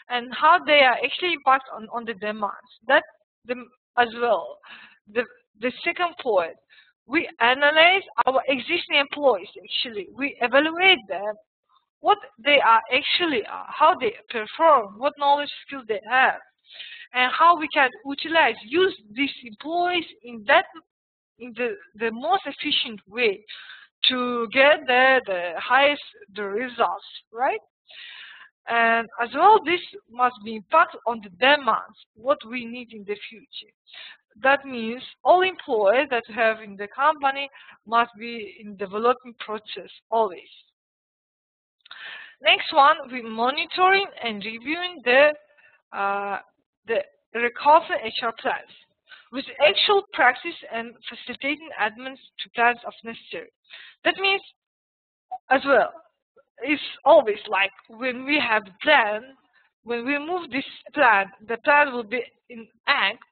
A: and how they are actually impact on the demands. That as well. The second point, we analyze our existing employees actually. We evaluate them, what they are actually, how they perform, what knowledge skills they have, and how we can use these employees in the most efficient way to get the highest results, right? And as well, this must be impacted on the demands, what we need in the future. That means all employees that we have in the company must be in developing process always. Next one, we monitoring and reviewing the recurrent HR plans with actual practice and facilitating admins to plans if necessary. That means as well, it's always like when we have a plan, when we move this plan, the plan will be in act,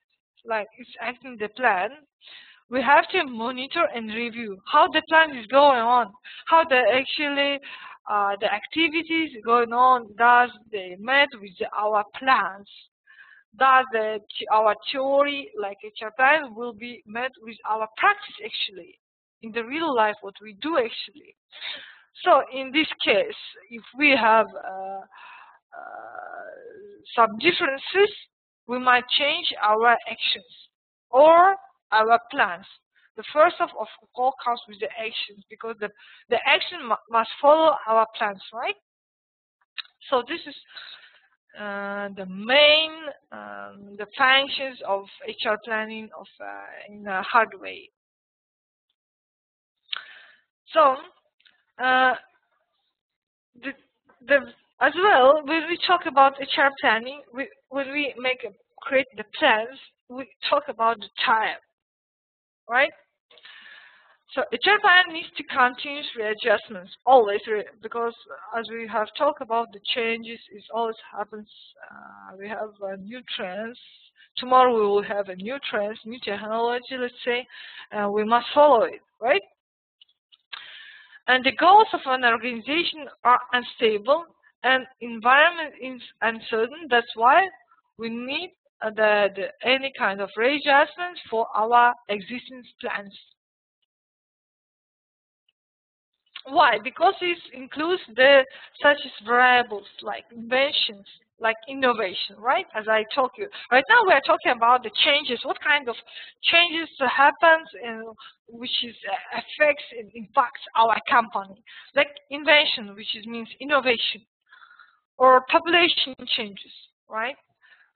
A: like it's acting the plan. We have to monitor and review how the plan is going on, how the activities going on, does they met with our plans, does our theory like HR plan will be met with our practice actually in the real life what we do actually. So in this case, if we have some differences, we might change our actions or our plans. The first of all comes with the actions, because the action must follow our plans, right? So this is the main the functions of HR planning in a hard way. So as well, when we talk about HR planning, when we create the plans, we talk about the time, right? So HR plan needs to continuous readjustments always, because as we have talked about the changes, it always happens. We have new trends. Tomorrow we will have a new trends, new technology, let's say, and we must follow it, right? And the goals of an organization are unstable and environment is uncertain. That's why we need any kind of readjustments for our existing plans. Why? Because it includes such as variables like inventions, like innovation, right? As I told you. Right now we are talking about the changes. What kind of changes happens and which affects and impacts our company. Like invention, which means innovation, or population changes, right?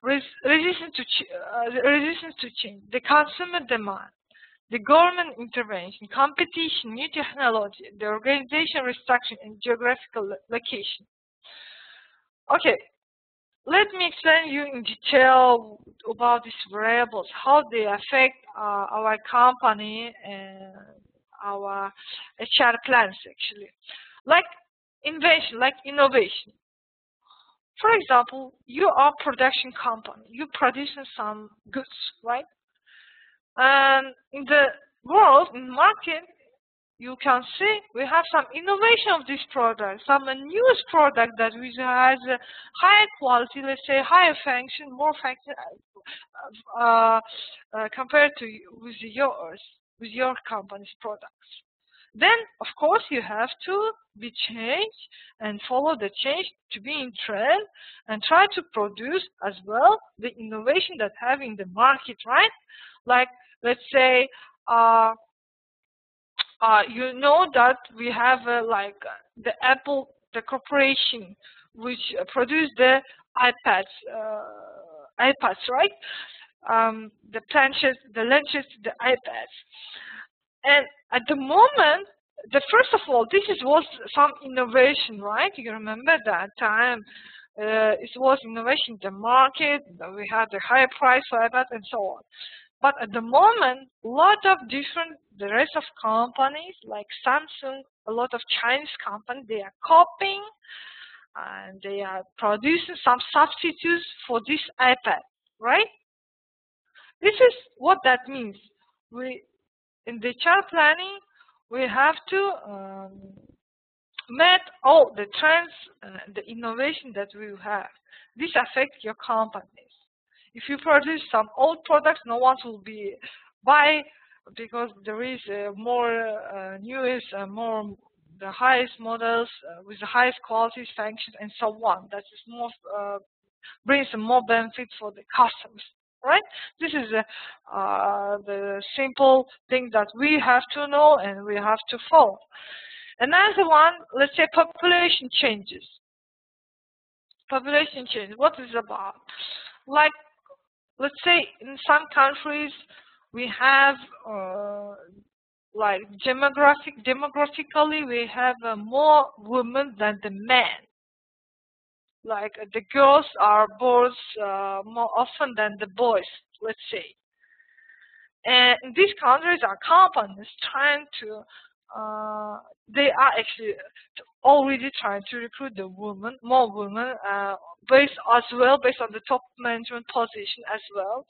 A: Resistance to change, the consumer demand, the government intervention, competition, new technology, the organization restructuring, and geographical location. Okay, let me explain you in detail about these variables, how they affect our company and our HR plans actually. Like invention, like innovation. For example, you are a production company, you're producing some goods, right? And in the world, in the market, you can see we have some innovation of this product, some newest product that has a higher quality, let's say higher function, more function compared to with your company's products. Then, of course, you have to be changed and follow the change to be in trend and try to produce as well the innovation that have in the market, right? Like, let's say, you know that we have the Apple, the corporation, which produce the iPads, right? The planches, the lunches, the iPads. And at the moment, first of all, was some innovation, right? You remember that time? It was innovation in the market. We had a higher price for iPads and so on. But at the moment, a lot of the rest of companies like Samsung, a lot of Chinese companies, they are copying and they are producing some substitutes for this iPad, right? This is what that means. In the HR planning, we have to met all the trends, the innovation that we have. This affects your companies. If you produce some old products, no one will be buy because there is more newest, more the highest models with the highest quality, functions, and so on. That is more brings more benefits for the customers, right? This is the simple thing that we have to know and we have to follow. Another one, let's say population changes. population change. What is it about? Like, let's say in some countries we have like demographically we have more women than the men. Like the girls are born more often than the boys, let's say. And in these countries, our companies trying to, they are actually already trying to recruit the women, more women, based on the top management position as well.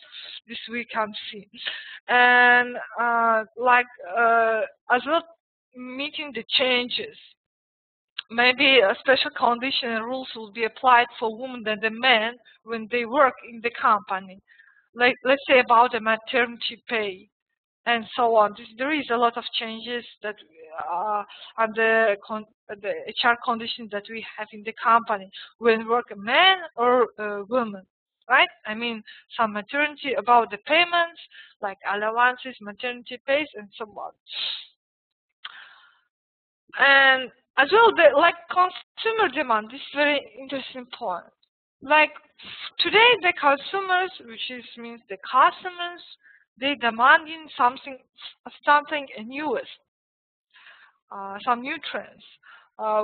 A: This we can see, and as well meeting the changes. Maybe a special condition and rules will be applied for women than the men when they work in the company. Like, let's say about the maternity pay and so on. There is a lot of changes that and the HR conditions that we have in the company when work a man or a woman, right? I mean, some maternity about the payments, like allowances, maternity pays, and so on. And as well, like consumer demand, this is very interesting point. Like today, the consumers, means the customers, they demanding something newest, some new trends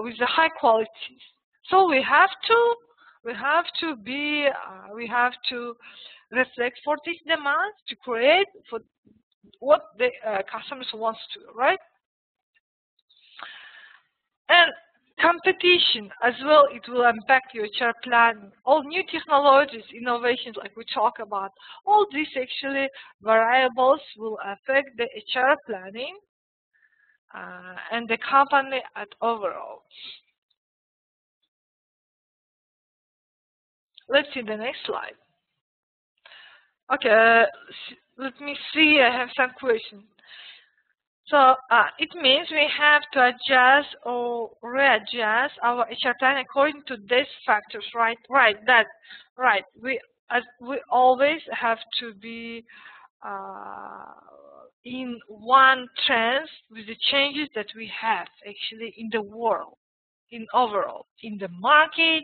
A: with the high qualities. So we have to reflect for these demands to create for what the customers wants to, right? And competition as well, it will impact your HR planning. All new technologies, innovations like we talk about, all these actually variables will affect the HR planning and the company at overall. Let's see the next slide. Okay, let me see, I have some questions. So it means we have to adjust or readjust our HR plan according to these factors, right? Right. We always have to be in one trend with the changes that we have actually in the world, in overall, in the market,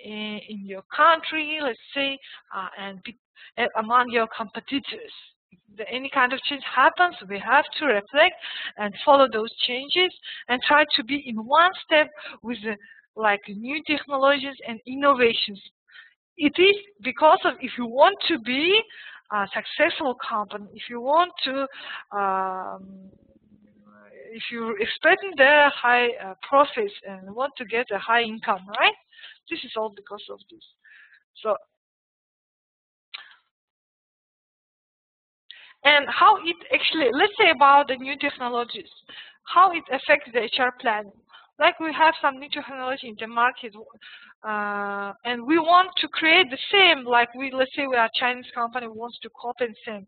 A: in your country, let's say, and among your competitors. Any kind of change happens, we have to reflect and follow those changes and try to be in one step with like new technologies and innovations. It is because of, if you want to be a successful company, if you want to, if you're expecting the high profits and want to get a high income, right? This is all because of this. So. And how it actually, let's say about the new technologies, how it affects the HR planning. Like we have some new technology in the market, and we want to create the same, like let's say we are a Chinese company, wants to copy the same.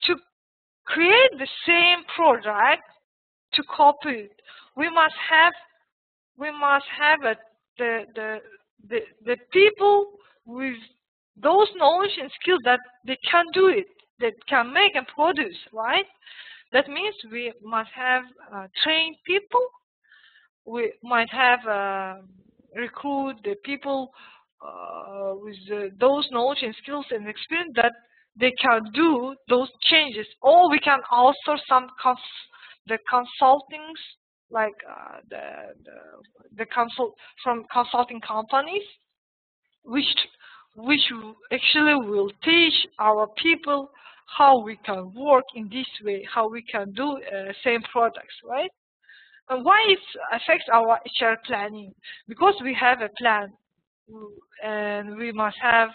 A: To create the same product, to copy it, we must have the people with those knowledge and skills that they can do it, that can make and produce, right? That means we must have trained people. We might have recruit the people with those knowledge and skills and experience that they can do those changes. Or we can outsource some the consultings, like from consulting companies, which actually will teach our people how we can work in this way, how we can do same products, right? And why it affects our HR planning? Because we have a plan, and we must have,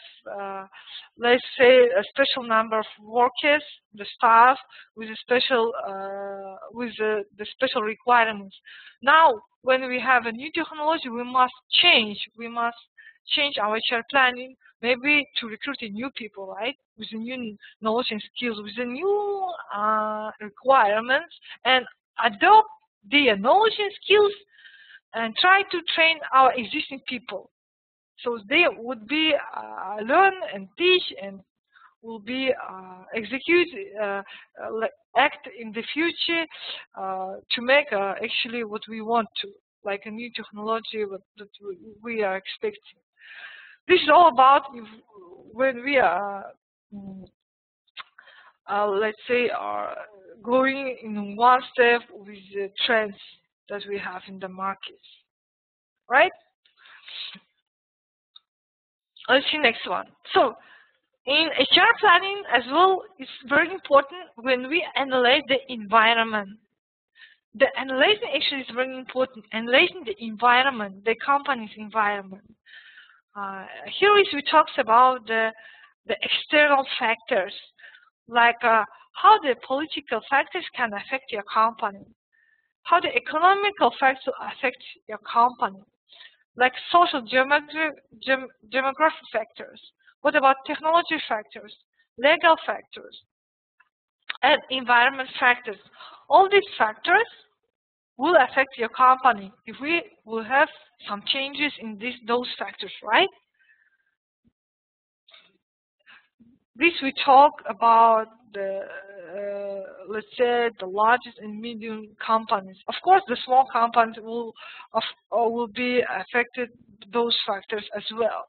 A: let's say, a special number of workers, the staff, with a special, the special requirements. Now, when we have a new technology, we must change. We must change our HR planning, maybe to recruit new people, right, with the new knowledge and skills, with the new requirements, and adopt their knowledge and skills, and try to train our existing people, so they would be learn and teach and will be execute, act in the future to make actually what we want to, like a new technology that we are expecting. This is all about when we let's say, are going in one step with the trends that we have in the market, right? Let's see next one. So, in HR planning as well, it's very important when we analyze the environment. The analyzing actually is very important. Analyzing the environment, the company's environment. Here is we talks about the external factors, like how the political factors can affect your company, how the economical factors affect your company, like social demographic factors. What about technology factors, legal factors, and environment factors? All these factors will affect your company if we will have some changes in those factors, right? This we talk about the, let's say, the largest and medium companies. Of course, the small companies will be affected those factors as well.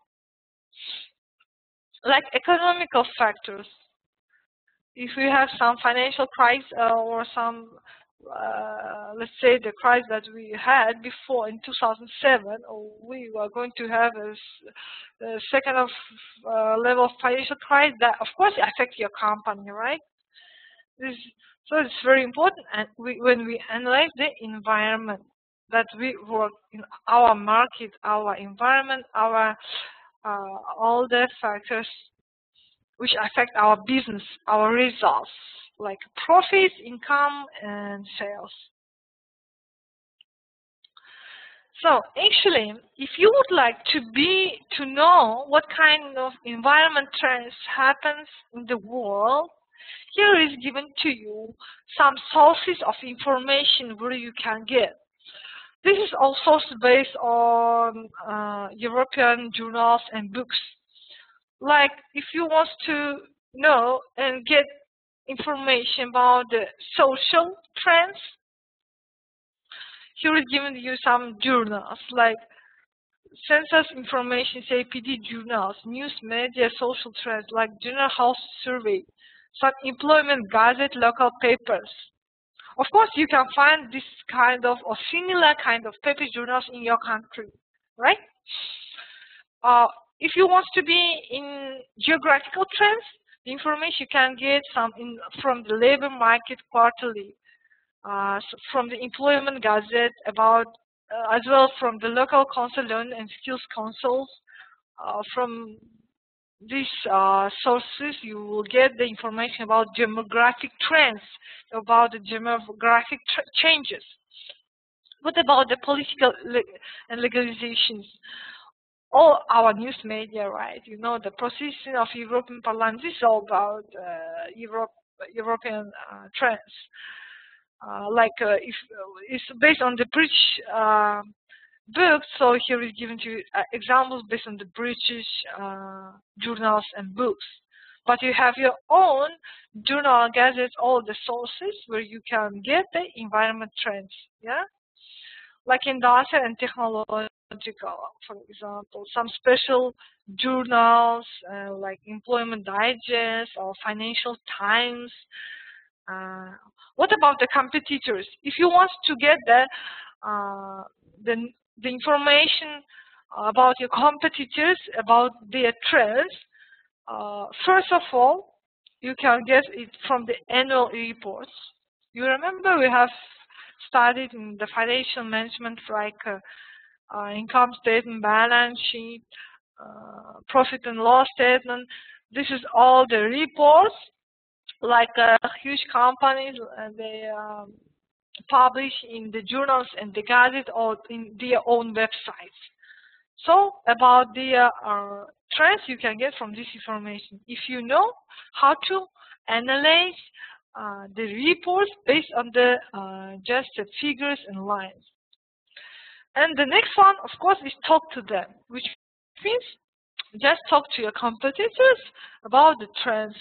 A: Like economical factors, if we have some financial crisis or some, let's say, the crisis that we had before in 2007, or we were going to have a second of level of financial crisis, that of course affects your company, right? So it's very important, and when we analyze the environment that we work in, our market, our environment, our all the factors which affect our business, our results, like profits, income, and sales. So actually, if you would like to know what kind of environment trends happens in the world, here is given to you some sources of information where you can get. This is also based on European journals and books. Like if you want to know and get information about the social trends, here is given to you some journals like census information, say PD journals, news media, social trends like General Health Survey, some employment gazette, local papers. Of course, you can find this kind of or similar kind of paper journals in your country, right? If you want to be in geographical trends, the information you can get from the labor market quarterly, from the employment gazette, about as well from the local council learning and skills councils. From these sources, you will get the information about demographic trends, about the demographic changes. What about the political and legalizations? All our news media, right? You know, the processing of European Parliament is all about European trends. If it's based on the British books, so here is given to you examples based on the British journals and books. But you have your own journal, gazettes, all the sources where you can get the environment trends, yeah? Like industrial and technological, for example, some special journals like Employment Digest or Financial Times. What about the competitors? If you want to get the information about your competitors, about their trends, first of all, you can get it from the annual reports. You remember we have studied in the financial management like income statement, balance sheet, profit and loss statement. This is all the reports, like huge companies, they publish in the journals and the gazette or in their own websites. So about the trends you can get from this information if you know how to analyze the reports based on the just the figures and lines. And the next one, of course, is talk to them, which means just talk to your competitors about the trends.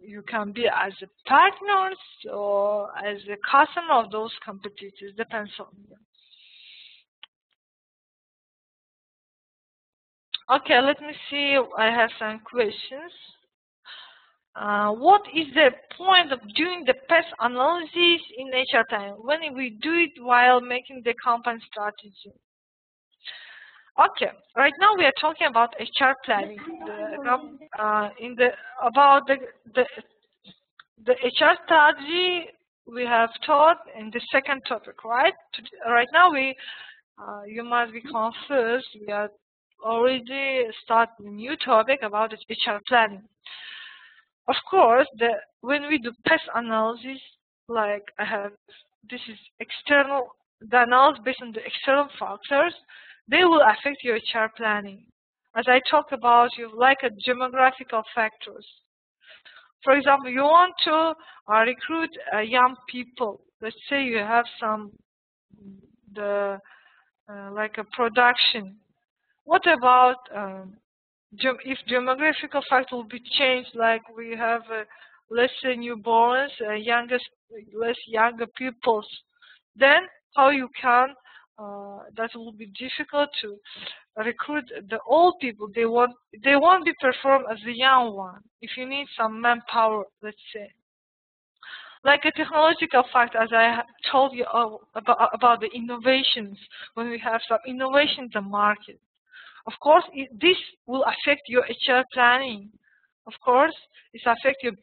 A: You can be as a partner or as a customer of those competitors, depends on you. Okay, let me see. I have some questions. What is the point of doing the past analysis in HR time when we do it while making the company strategy? Okay, right now we are talking about HR planning. About the HR strategy we have taught in the second topic, right? Right now you must be confused. We are already starting a new topic about the HR planning. Of course, when we do past analysis, like this is external, the analysis based on the external factors, they will affect your HR planning. As I talked about, you like a demographical factors. For example, you want to recruit young people. Let's say you have like a production. What about if demographical factor will be changed, like we have less newborns, less younger peoples, then how you can, that will be difficult to recruit the old people. They won't be perform as the young one if you need some manpower, let's say. Like a technological factor, as I told you about the innovations, when we have some innovation in the market. Of course, this will affect your HR planning. Of course, it affects your,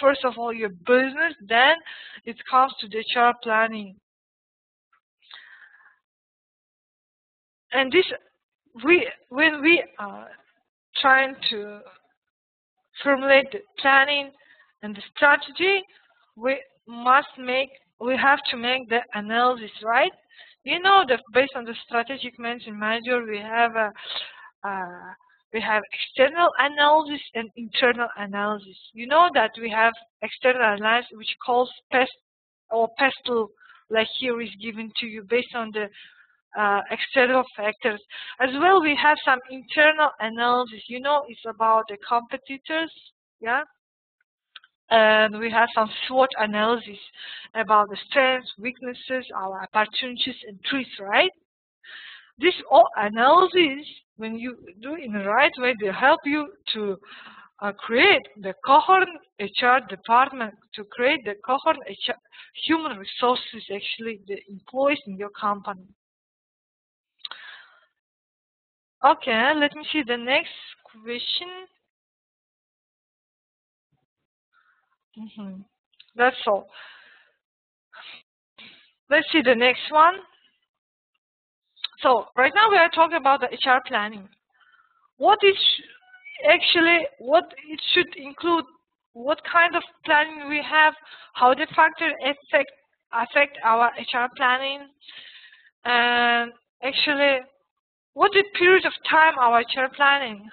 A: first of all, your business, then it comes to the HR planning. And this, when we are trying to formulate the planning and the strategy, we have to make the analysis, right? You know that based on the strategic management manager, we have external analysis and internal analysis. You know that we have external analysis, which calls PEST or PESTL, like here is given to you based on the external factors. As well, we have some internal analysis. You know, it's about the competitors, yeah. And we have some SWOT analysis about the strengths, weaknesses, our opportunities, and threats, right? This all analysis, when you do in the right way, they help you to create the coherent HR department, to create the coherent HR, human resources, actually, the employees in your company. Okay, let me see the next question. That's all. Let's see the next one. So right now we are talking about the HR planning. What it should include, what kind of planning we have, how the factors affect our HR planning, and actually what the period of time our HR planning.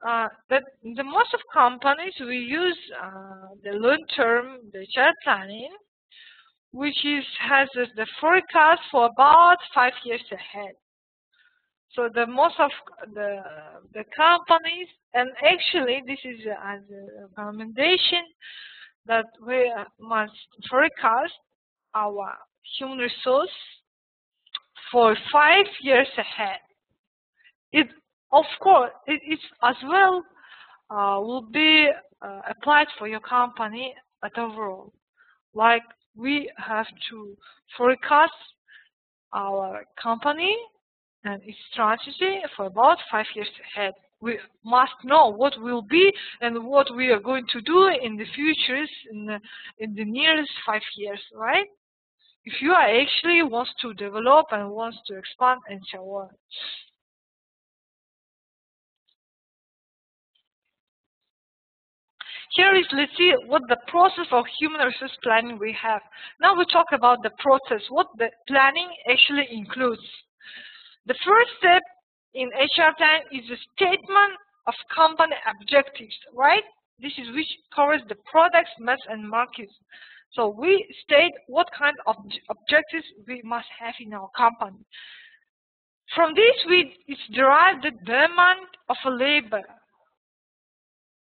A: That the most of companies we use the long-term HR planning, which has the forecast for about 5 years ahead. So the most of the companies, and actually this is as a recommendation, that we must forecast our human resource for 5 years ahead. Of course, it's as well will be applied for your company at overall. Like we have to forecast our company and its strategy for about 5 years ahead. We must know what will be and what we are going to do in the futures, in the nearest 5 years, right? If you are actually wants to develop and wants to expand and so on. Here is, let's see what the process of human resource planning we have. Now we talk about the process, what the planning actually includes. The first step in HR plan is a statement of company objectives, right? This is which covers the products, methods, and markets. So we state what kind of objectives we must have in our company. From this, it's derived the demand of labor.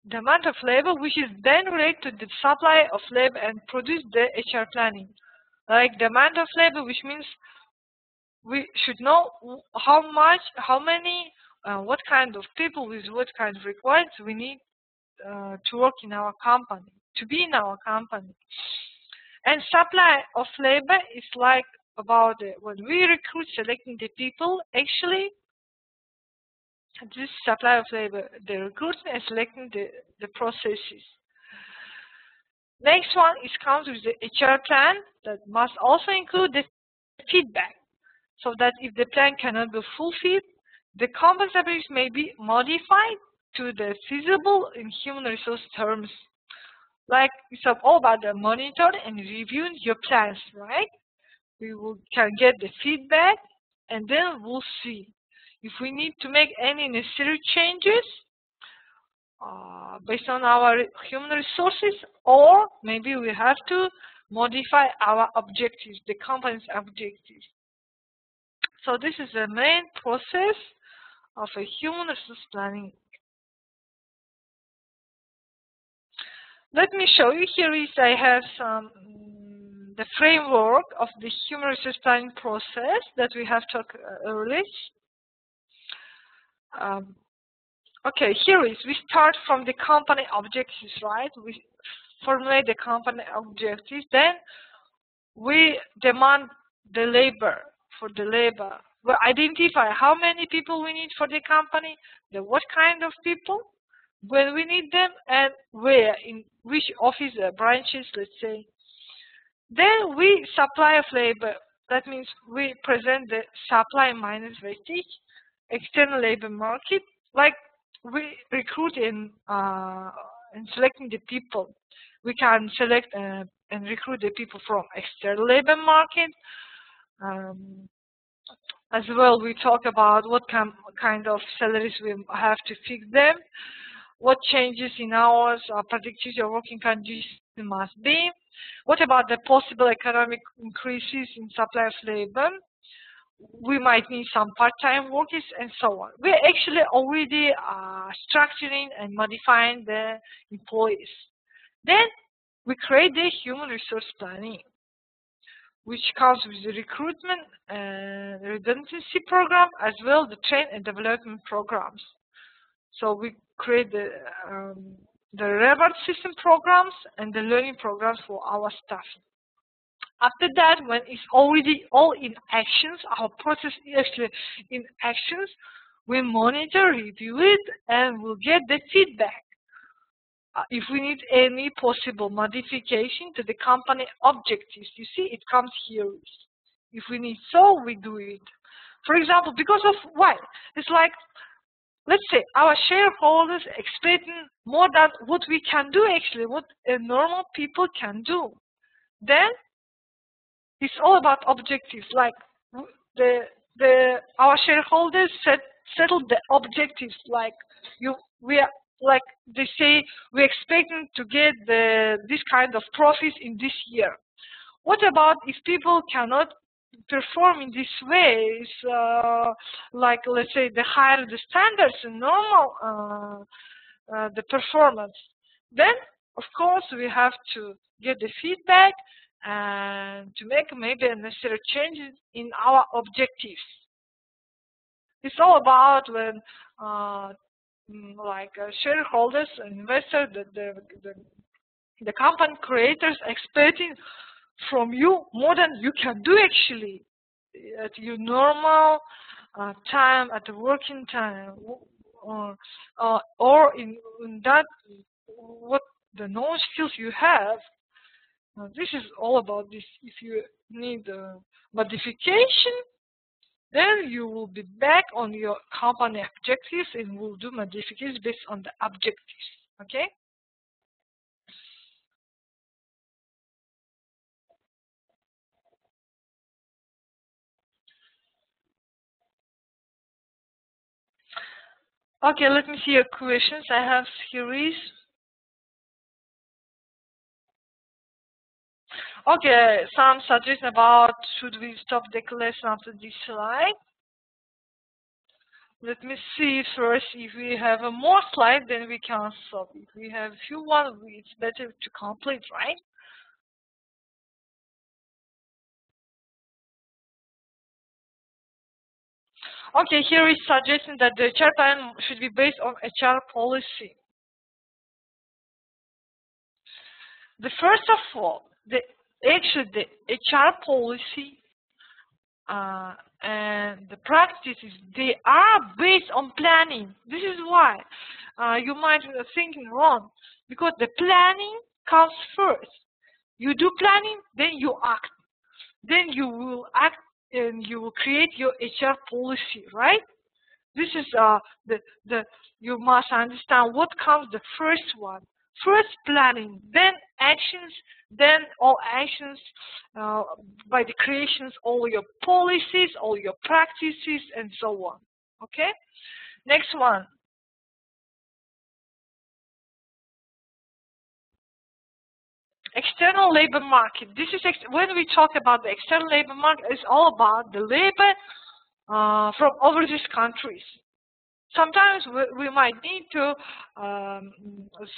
A: Demand of labor, which is then related to the supply of labor and produce the HR planning. Like demand of labor, which means we should know how many what kind of people with what kind of requirements we need to work in our company, to be in our company. And supply of labor is like about when we recruit, selecting the people. Actually, this supply of labor, the recruitment and selecting the processes. Next one is comes with the HR plan that must also include the feedback, so that if the plan cannot be fulfilled, the Condensed Approach may be modified to the feasible in human resource terms. Like it's all about the monitoring and reviewing your plans, right? We can get the feedback, and then we'll see if we need to make any necessary changes based on our human resources, or maybe we have to modify our objectives, the company's objectives. So this is the main process of a human resource planning. Let me show you. Here is I have some the framework of the human resource planning process that we have talked earlier. Okay, here is we start from the company objectives, right? We formulate the company objectives, then we demand the labor for the labor. We identify how many people we need for the company, what kind of people, when we need them, and where, in which office branches, let's say. Then we supply of labor. That means we present the supply minus wastage, external labor market, like we recruit in selecting the people. We can select and recruit the people from external labor market. As well, we talk about what kind of salaries we have to fix them, what changes in hours or productivity or working conditions must be, what about the possible economic increases in supply of labor. We might need some part-time workers and so on. We're actually already structuring and modifying the employees. Then we create the human resource planning, which comes with the recruitment and redundancy program, as well the train and development programs. So we create the reward system programs and the learning programs for our staff. After that, when it's already all in actions, our process is actually in actions, we monitor, review it, and we'll get the feedback. If we need any possible modification to the company objectives, you see, it comes here. If we need so, we do it. For example, because of why? It's like, let's say our shareholders expecting more than what we can do actually, what normal people can do. Then it's all about objectives. Like our shareholders settled the objectives. Like we are, like they say, we're expecting to get this kind of profits in this year. What about if people cannot perform in this way? Like, let's say, the higher the standards and normal the performance, then of course we have to get the feedback and to make maybe necessary changes in our objectives. It's all about when like shareholders and investors, the company creators expecting from you more than you can do actually at your normal time, at the working time, or in that what the knowledge skills you have. This is all about this. If you need a modification, then you will be back on your company objectives and will do modifications based on the objectives. Okay? Okay, let me see your questions. I have here is. Okay, some suggestions about should we stop the class after this slide. Let me see first if we have a more slide, then we can stop. If we have a few ones, it's better to complete, right? Okay, here is suggesting that the HR plan should be based on HR policy. The first of all, actually the HR policy and the practices, they are based on planning. This is why you might be thinking wrong, because the planning comes first. You do planning, then you act. Then you will act and you will create your HR policy, right? This is you must understand what comes the first one. First planning, then actions, then all actions by the creations, all your policies, all your practices, and so on. Okay? Next one. External labor market. This is when we talk about the external labor market, it's all about the labor from overseas countries. Sometimes we might need to,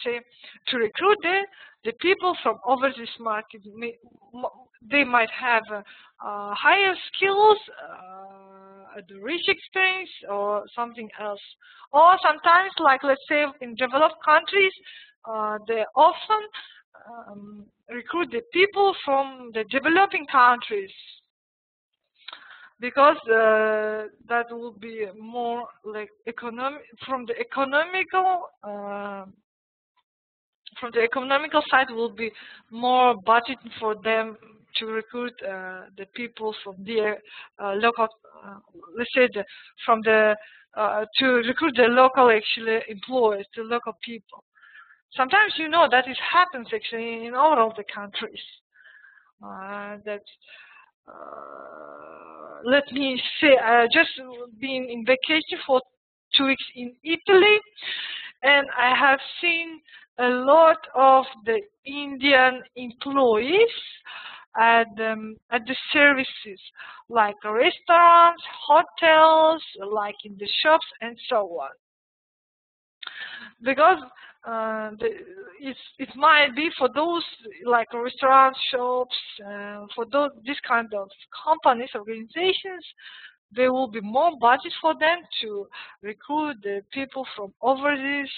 A: say, to recruit the people from overseas market. They might have higher skills, the rich experience, or something else. Or sometimes, like let's say in developed countries, they often recruit the people from the developing countries, because that will be more like from the economical side will be more budget for them to recruit the people from their local, let's say to recruit the local actually employees, the local people. Sometimes you know that it happens actually in all of the countries. Let me say, just been in vacation for 2 weeks in Italy, and I have seen a lot of the Indian employees at the services, like restaurants, hotels, like in the shops, and so on. Because it might be for those like restaurant shops, for this kind of companies, organizations, there will be more budget for them to recruit the people from overseas.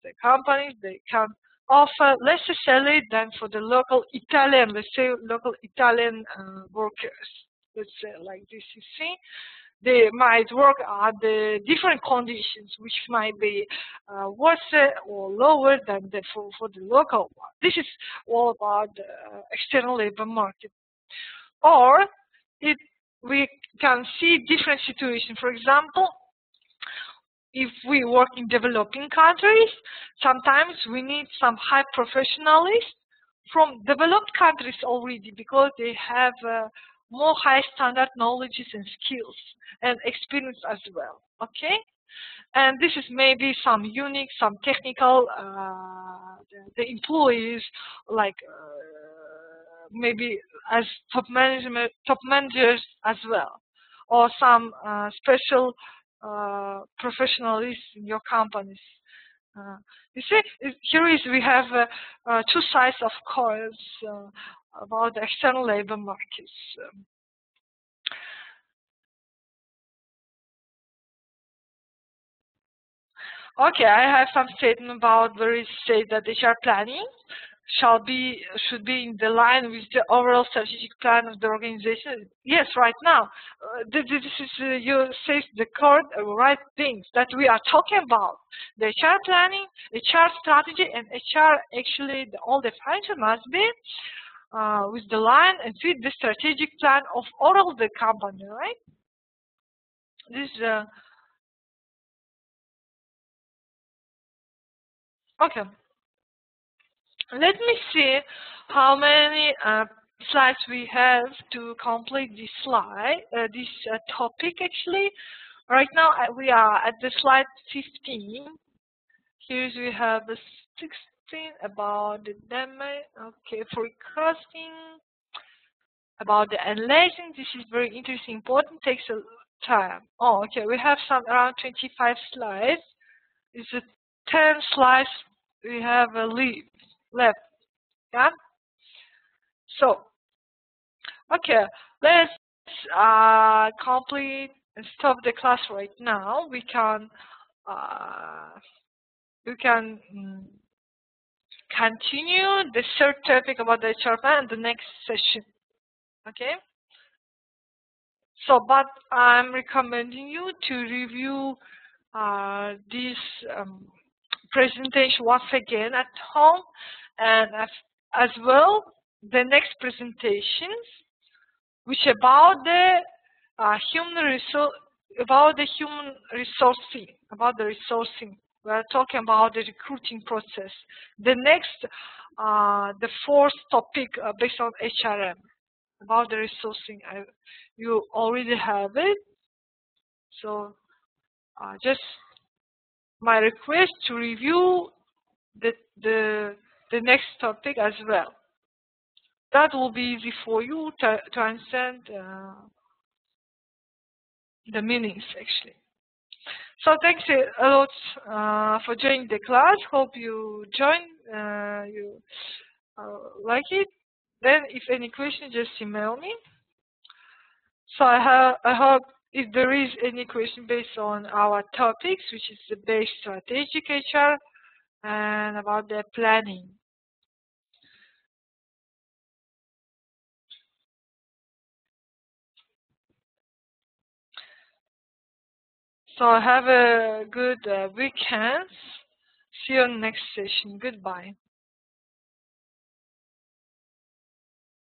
A: The companies, they can offer lesser salary than for the local Italian, let's say local Italian workers. Let's say like this, you see. They might work at the different conditions, which might be worse or lower than for the local one. This is all about the external labor market. Or we can see different situations. For example, if we work in developing countries, sometimes we need some high professionals from developed countries already, because they have more high standard knowledges and skills and experience as well. Okay, and this is maybe some unique, some technical, the employees like maybe as top managers as well, or some special professionals in your companies. You see, we have two sides of coins about the external labor markets. Okay, I have some statement about where it says that HR planning should be in the line with the overall strategic plan of the organization. Yes, right now, this is you say the right things that we are talking about. The HR planning, HR strategy, and HR actually all the function must be with the line and fit the strategic plan of all of the company, right? This okay. Let me see how many slides we have to complete this slide, this topic actually. Right now we are at the slide 15. Here we have the 16 about the demo. Okay, forecasting, about the analyzing. This is very interesting, important, takes a time. Oh, okay, we have some around 25 slides. It's 10 slides we have left. Yeah. So, okay, let's complete stop the class right now. We can continue the third topic about the HR plan in the next session. Okay? So, but I'm recommending you to review this presentation once again at home, and as well the next presentations, which about the human resourcing. We are talking about the recruiting process. The next, the fourth topic based on HRM, about the resourcing. You already have it. So just my request to review the next topic as well. That will be easy for you to understand the meanings actually. So thanks a lot for joining the class. Hope you like it. Then if any question, just email me. So I hope if there is any question based on our topics, which is the base strategic HR and about the planning. So have a good weekend. See you on the next session. Goodbye.